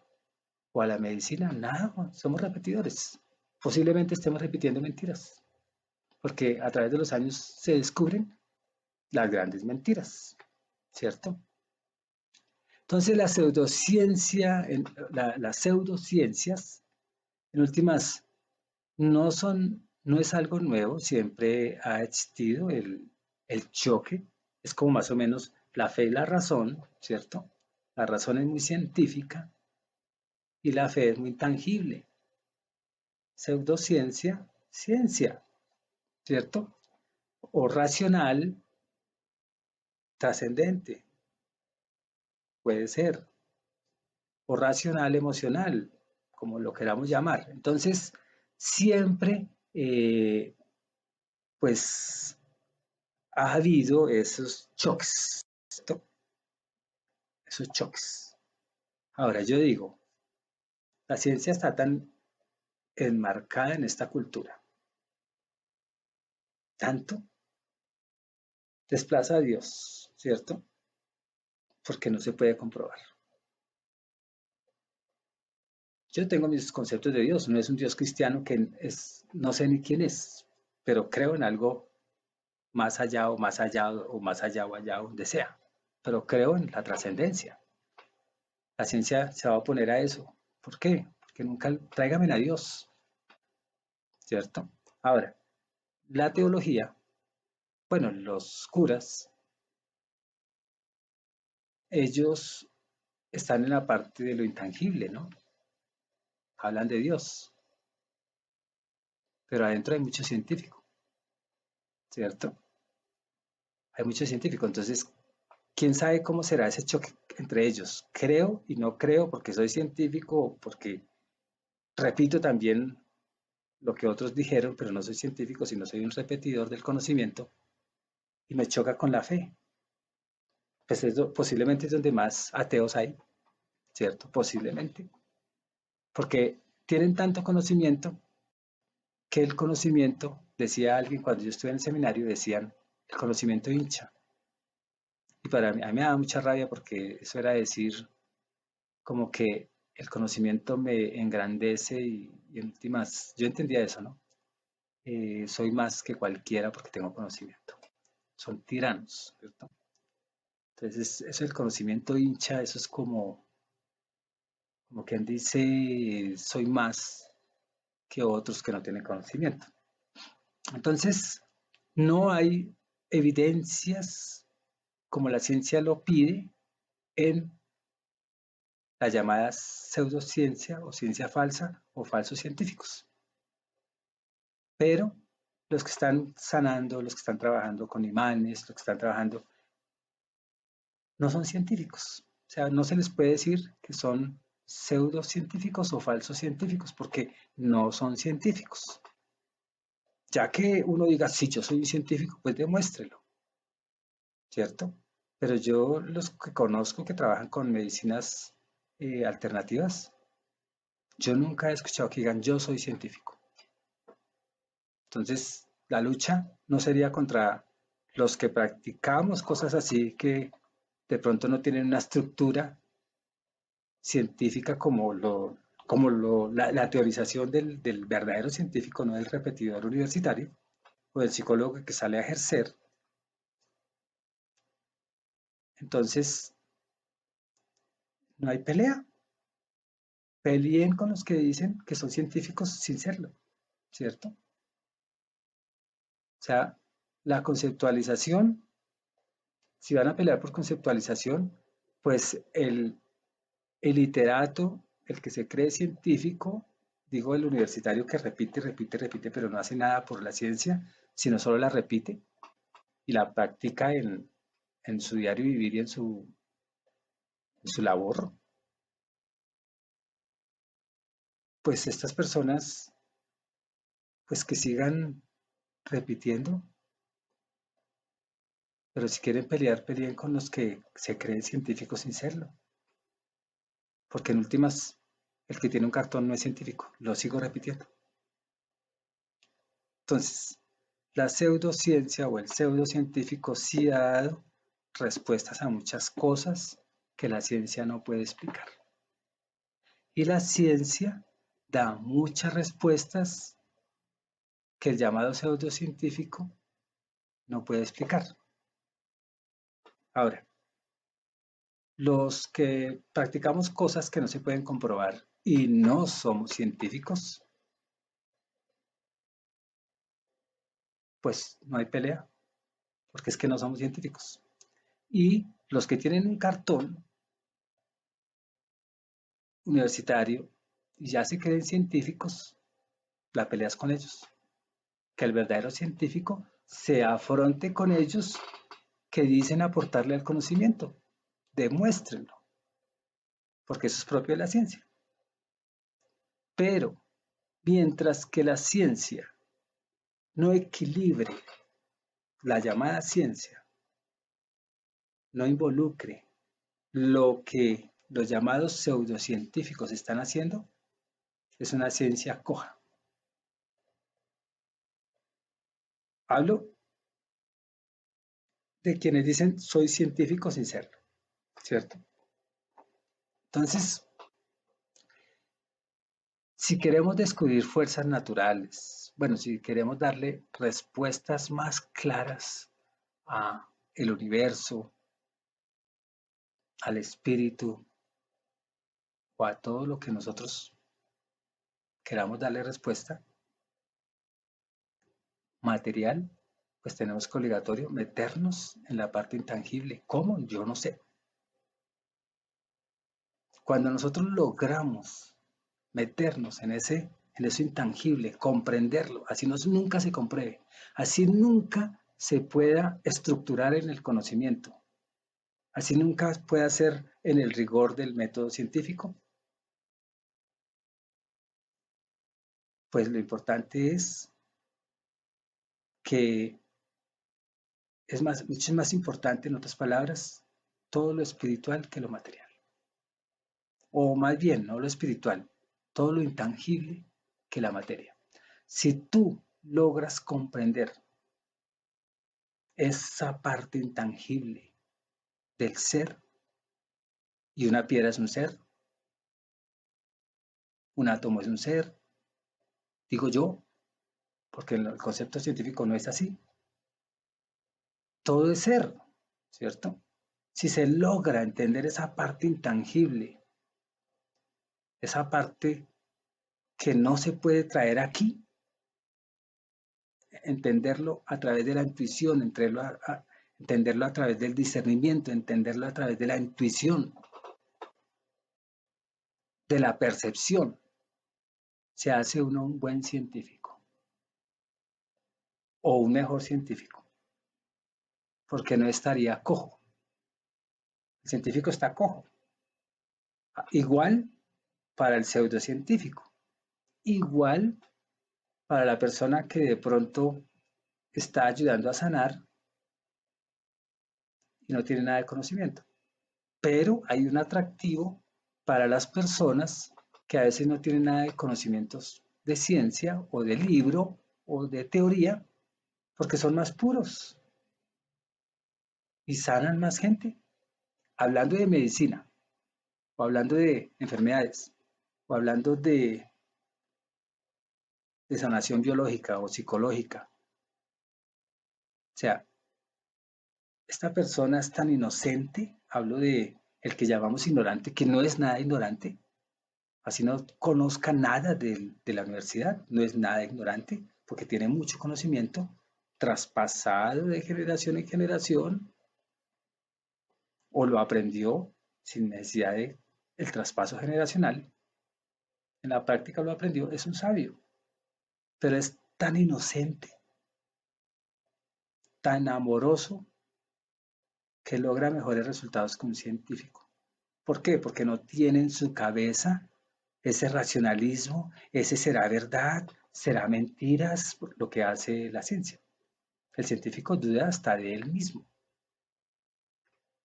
o a la medicina, nada, somos repetidores. Posiblemente estemos repitiendo mentiras, porque a través de los años se descubren las grandes mentiras, ¿cierto? Entonces la pseudociencia, las pseudociencias, en últimas, no es algo nuevo, siempre ha existido el choque, es como más o menos la fe y la razón, ¿cierto? La razón es muy científica y la fe es muy tangible. Pseudociencia, ciencia, ¿cierto? O racional, trascendente, puede ser, o racional, emocional, como lo queramos llamar. Entonces, siempre, pues, ha habido esos choques, ¿cierto? Esos choques. Ahora, yo digo, la ciencia está tan enmarcada en esta cultura, tanto desplaza a Dios, ¿cierto? Porque no se puede comprobar. Yo tengo mis conceptos de Dios, no es un Dios cristiano que no sé ni quién es, pero creo en algo más allá o más allá o más allá o allá donde sea, pero creo en la trascendencia. La ciencia se va a oponer a eso. ¿Por qué? Porque nunca tráigame a Dios, ¿cierto? Ahora, la teología, bueno, los curas, ellos están en la parte de lo intangible, ¿no? Hablan de Dios, pero adentro hay mucho científico, ¿cierto? Hay mucho científico, entonces, ¿quién sabe cómo será ese choque entre ellos? Creo y no creo porque soy científico, porque repito también lo que otros dijeron, pero no soy científico, sino soy un repetidor del conocimiento y me choca con la fe. Pues posiblemente es donde más ateos hay, ¿cierto? Posiblemente. Porque tienen tanto conocimiento que el conocimiento decía alguien cuando yo estuve en el seminario, decían, el conocimiento hincha. Y para mí, a mí me daba mucha rabia porque eso era decir como que el conocimiento me engrandece y en últimas, yo entendía eso, ¿no? Soy más que cualquiera porque tengo conocimiento. Son tiranos, ¿cierto? Entonces, eso del conocimiento hincha, eso es como quien dice, soy más que otros que no tienen conocimiento. Entonces, no hay evidencias como la ciencia lo pide en la llamada pseudociencia o ciencia falsa o falsos científicos. Pero los que están sanando, los que están trabajando con imanes, los que están trabajando, no son científicos. O sea, no se les puede decir que son pseudocientíficos o falsos científicos porque no son científicos. Ya que uno diga, sí, yo soy un científico, pues demuéstrelo, ¿cierto? Pero yo los que conozco que trabajan con medicinas alternativas, yo nunca he escuchado que digan, yo soy científico. Entonces, la lucha no sería contra los que practicamos cosas así que de pronto no tienen una estructura científica la teorización del verdadero científico, no del repetidor universitario o del psicólogo que sale a ejercer. Entonces, no hay pelea. Peleen con los que dicen que son científicos sin serlo, ¿cierto? O sea, la conceptualización, si van a pelear por conceptualización, pues el literato, el que se cree científico, digo el universitario que repite, repite, repite, pero no hace nada por la ciencia, sino solo la repite y la practica en su diario vivir y en su labor, pues estas personas, pues que sigan repitiendo, pero si quieren pelear, peleen con los que se creen científicos sin serlo, porque en últimas, el que tiene un cartón no es científico, lo sigo repitiendo. Entonces, la pseudociencia o el pseudocientífico sí ha dado respuestas a muchas cosas que la ciencia no puede explicar. Y la ciencia da muchas respuestas que el llamado pseudocientífico no puede explicar. Ahora, los que practicamos cosas que no se pueden comprobar y no somos científicos, pues no hay pelea, porque es que no somos científicos. Y los que tienen un cartón universitario y ya se creen científicos, la pelea es con ellos. Que el verdadero científico se afronte con ellos que dicen aportarle al conocimiento. Demuéstrenlo, porque eso es propio de la ciencia. Pero mientras que la ciencia no equilibre la llamada ciencia, no involucre lo que los llamados pseudocientíficos están haciendo, es una ciencia coja. Hablo de quienes dicen soy científico sin serlo, ¿cierto? Entonces, si queremos descubrir fuerzas naturales, bueno, si queremos darle respuestas más claras a el universo, al espíritu o a todo lo que nosotros queramos darle respuesta material, pues tenemos que obligatorio meternos en la parte intangible. ¿Cómo? Yo no sé. Cuando nosotros logramos meternos en eso intangible, comprenderlo, así nunca se compruebe, así nunca se pueda estructurar en el conocimiento, así nunca pueda ser en el rigor del método científico, pues lo importante es que es más, mucho más importante, en otras palabras, todo lo espiritual que lo material. O más bien, no lo espiritual, todo lo intangible que la materia. Si tú logras comprender esa parte intangible del ser, y una piedra es un ser, un átomo es un ser, digo yo, porque el concepto científico no es así, todo es ser, ¿cierto? Si se logra entender esa parte intangible, esa parte que no se puede traer aquí, entenderlo a través de la intuición, entenderlo a través del discernimiento, entenderlo a través de la intuición, de la percepción, se hace uno un buen científico o un mejor científico, porque no estaría cojo. El científico está cojo. Igual para el pseudocientífico, igual para la persona que de pronto está ayudando a sanar y no tiene nada de conocimiento. Pero hay un atractivo para las personas que a veces no tienen nada de conocimientos de ciencia o de libro o de teoría, porque son más puros y sanan más gente. Hablando de medicina, o hablando de enfermedades, o hablando de sanación biológica o psicológica. O sea, esta persona es tan inocente, hablo de el que llamamos ignorante, que no es nada ignorante, así no conozca nada de la universidad, no es nada ignorante, porque tiene mucho conocimiento traspasado de generación en generación, o lo aprendió sin necesidad de el traspaso generacional, en la práctica lo aprendió, es un sabio, pero es tan inocente, tan amoroso, que logra mejores resultados que un científico. ¿Por qué? Porque no tiene en su cabeza ese racionalismo, ese será verdad, será mentiras, lo que hace la ciencia. El científico duda hasta de él mismo.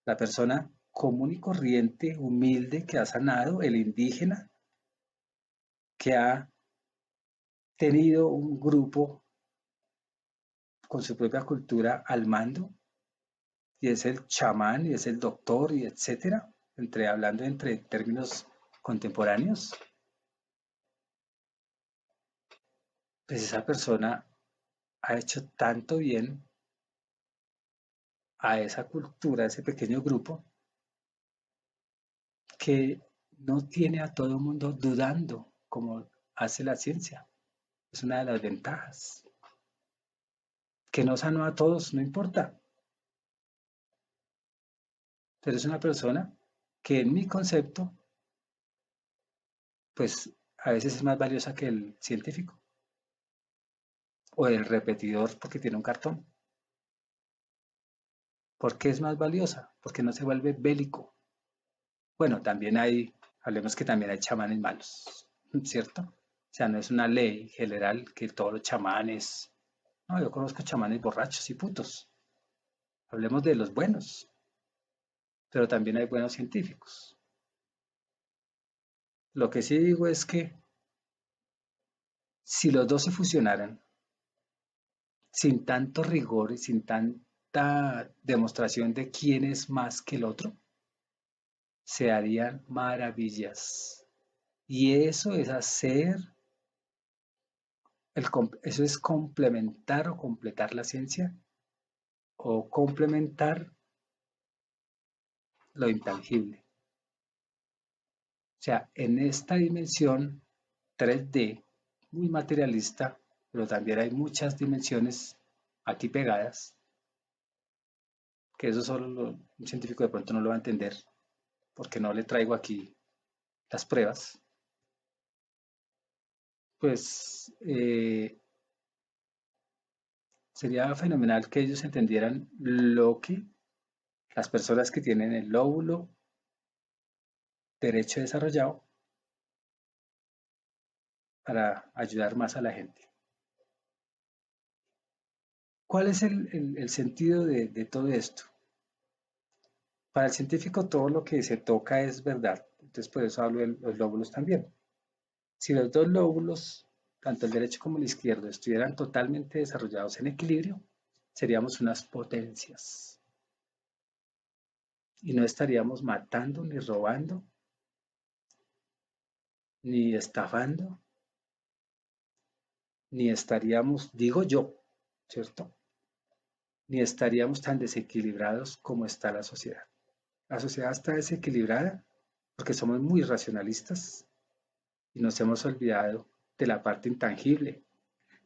La persona común y corriente, humilde, que ha sanado, el indígena, que ha tenido un grupo con su propia cultura al mando, y es el chamán, y es el doctor, y etcétera, hablando entre términos contemporáneos, pues esa persona ha hecho tanto bien a esa cultura, a ese pequeño grupo, que no tiene a todo el mundo dudando como hace la ciencia. Es una de las ventajas. Que no sanó a todos, no importa, pero es una persona que en mi concepto, pues a veces es más valiosa que el científico o el repetidor porque tiene un cartón. ¿Por qué es más valiosa? Porque no se vuelve bélico. Bueno, también hablemos que también hay chamanes malos, ¿cierto? O sea, no es una ley general que todos los chamanes. No, yo conozco chamanes borrachos y putos. Hablemos de los buenos, pero también hay buenos científicos. Lo que sí digo es que si los dos se fusionaran, sin tanto rigor y sin tanta demostración de quién es más que el otro, se harían maravillas. Y eso es eso es complementar o completar la ciencia o complementar lo intangible. O sea, en esta dimensión 3D, muy materialista, pero también hay muchas dimensiones aquí pegadas, que eso solo un científico de pronto no lo va a entender, porque no le traigo aquí las pruebas. Pues sería fenomenal que ellos entendieran lo que las personas que tienen el lóbulo derecho desarrollado para ayudar más a la gente. ¿Cuál es el sentido de todo esto? Para el científico todo lo que se toca es verdad, entonces por eso hablo de los lóbulos también. Si los dos lóbulos tanto el derecho como el izquierdo, estuvieran totalmente desarrollados en equilibrio, seríamos unas potencias y no estaríamos matando, ni robando, ni estafando, ni estaríamos, digo yo, ¿cierto? Ni estaríamos tan desequilibrados como está la sociedad. La sociedad está desequilibrada porque somos muy racionalistas y nos hemos olvidado de la parte intangible.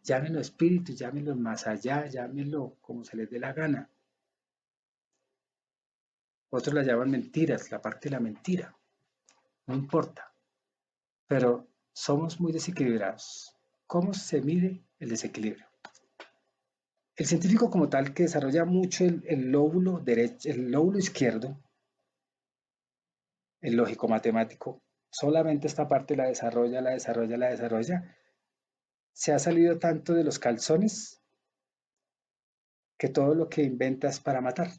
Llámenlo espíritu, llámenlo más allá, llámenlo como se les dé la gana. Otros la llaman mentiras, la parte de la mentira. No importa, pero somos muy desequilibrados. ¿Cómo se mide el desequilibrio? El científico como tal que desarrolla mucho el lóbulo derecho, el lóbulo izquierdo, el lógico matemático, solamente esta parte la desarrolla, la desarrolla, la desarrolla. Se ha salido tanto de los calzones que todo lo que inventa es para matar.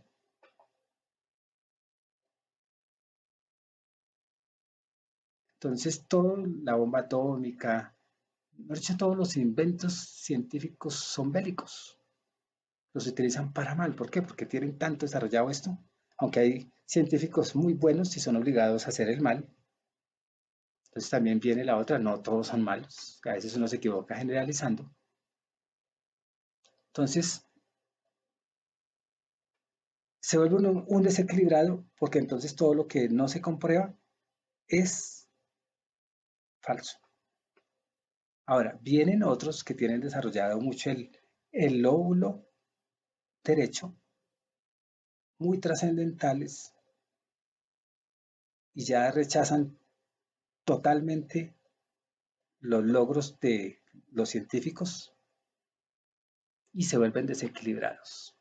Entonces, toda la bomba atómica, de hecho, todos los inventos científicos son bélicos. Los utilizan para mal. ¿Por qué? Porque tienen tanto desarrollado esto. Aunque hay científicos muy buenos y son obligados a hacer el mal. Entonces también viene la otra, no todos son malos. A veces uno se equivoca generalizando. Entonces, se vuelve un desequilibrado porque entonces todo lo que no se comprueba es falso. Ahora, vienen otros que tienen desarrollado mucho el lóbulo derecho, muy trascendentales, y ya rechazan totalmente los logros de los científicos y se vuelven desequilibrados,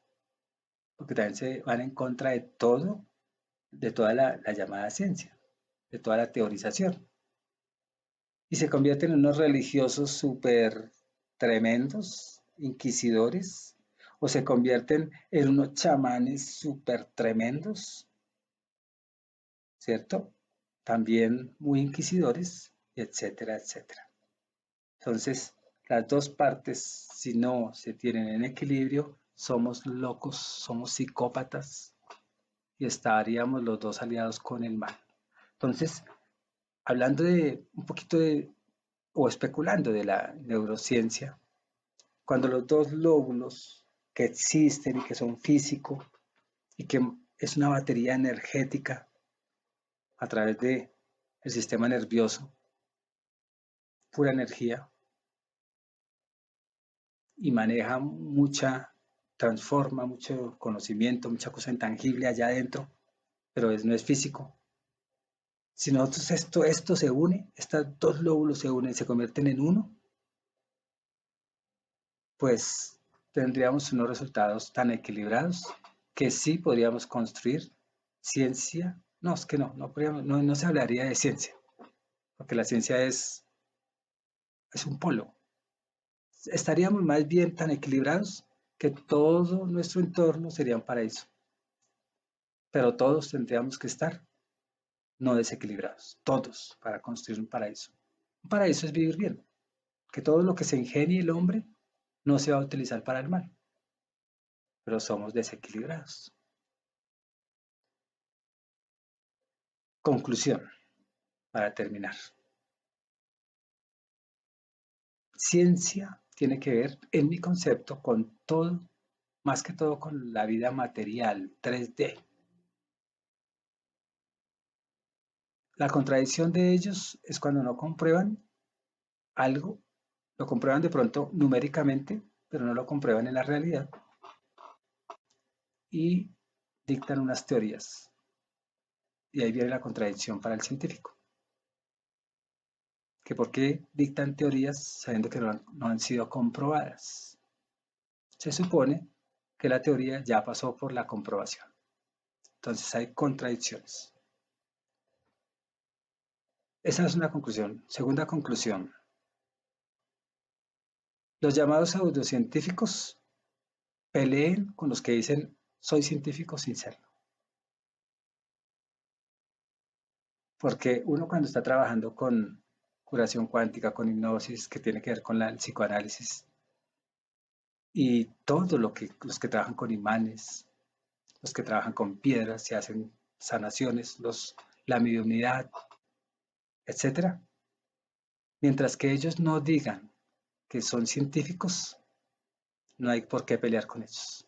porque también se van en contra de todo, de toda la llamada ciencia, de toda la teorización, y se convierten en unos religiosos súper tremendos, inquisidores, o se convierten en unos chamanes súper tremendos, ¿cierto? También muy inquisidores, etcétera, etcétera. Entonces, las dos partes, si no se tienen en equilibrio, somos locos, somos psicópatas y estaríamos los dos aliados con el mal. Entonces, hablando de un poquito de, o especulando de la neurociencia, cuando los dos lóbulos que existen y que son físicos y que es una batería energética a través de el sistema nervioso, pura energía, y maneja mucha, transforma mucho conocimiento, mucha cosa intangible allá adentro, pero no es físico. Si nosotros esto se une, estos dos lóbulos se unen y se convierten en uno, pues tendríamos unos resultados tan equilibrados que sí podríamos construir ciencia. No, es que no se hablaría de ciencia, porque la ciencia es un polo. Estaríamos más bien tan equilibrados que todo nuestro entorno sería un paraíso. Pero todos tendríamos que estar no desequilibrados, todos, para construir un paraíso. Un paraíso es vivir bien, que todo lo que se ingenie el hombre no se va a utilizar para el mal, pero somos desequilibrados. Conclusión, para terminar. Ciencia tiene que ver, en mi concepto, con todo, más que todo con la vida material, 3D. La contradicción de ellos es cuando no comprueban algo, lo comprueban de pronto numéricamente, pero no lo comprueban en la realidad y dictan unas teorías. Y ahí viene la contradicción para el científico. Que por qué dictan teorías sabiendo que no han sido comprobadas. Se supone que la teoría ya pasó por la comprobación. Entonces hay contradicciones. Esa es una conclusión. Segunda conclusión. Los llamados pseudocientíficos peleen con los que dicen soy científico sin serlo. Porque uno cuando está trabajando con curación cuántica, con hipnosis, que tiene que ver con el psicoanálisis y todo lo que los que trabajan con imanes, los que trabajan con piedras y hacen sanaciones, la mediunidad, etcétera. Mientras que ellos no digan que son científicos, no hay por qué pelear con ellos,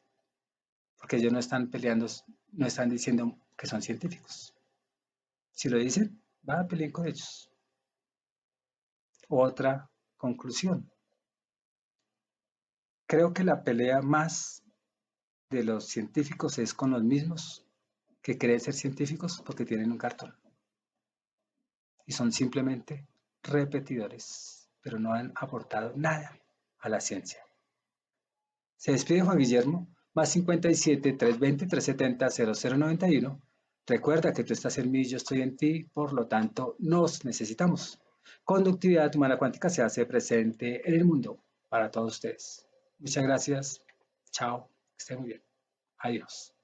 porque ellos no están peleando, no están diciendo que son científicos. Si lo dicen, va a pelear con ellos. Otra conclusión. Creo que la pelea más de los científicos es con los mismos que creen ser científicos porque tienen un cartón y son simplemente repetidores, pero no han aportado nada a la ciencia. Se despide Juan Guillermo, más 57 320 370 0091. Recuerda que tú estás en mí y yo estoy en ti, por lo tanto nos necesitamos. Conductividad humana cuántica se hace presente en el mundo para todos ustedes. Muchas gracias. Chao. Que estén muy bien. Adiós.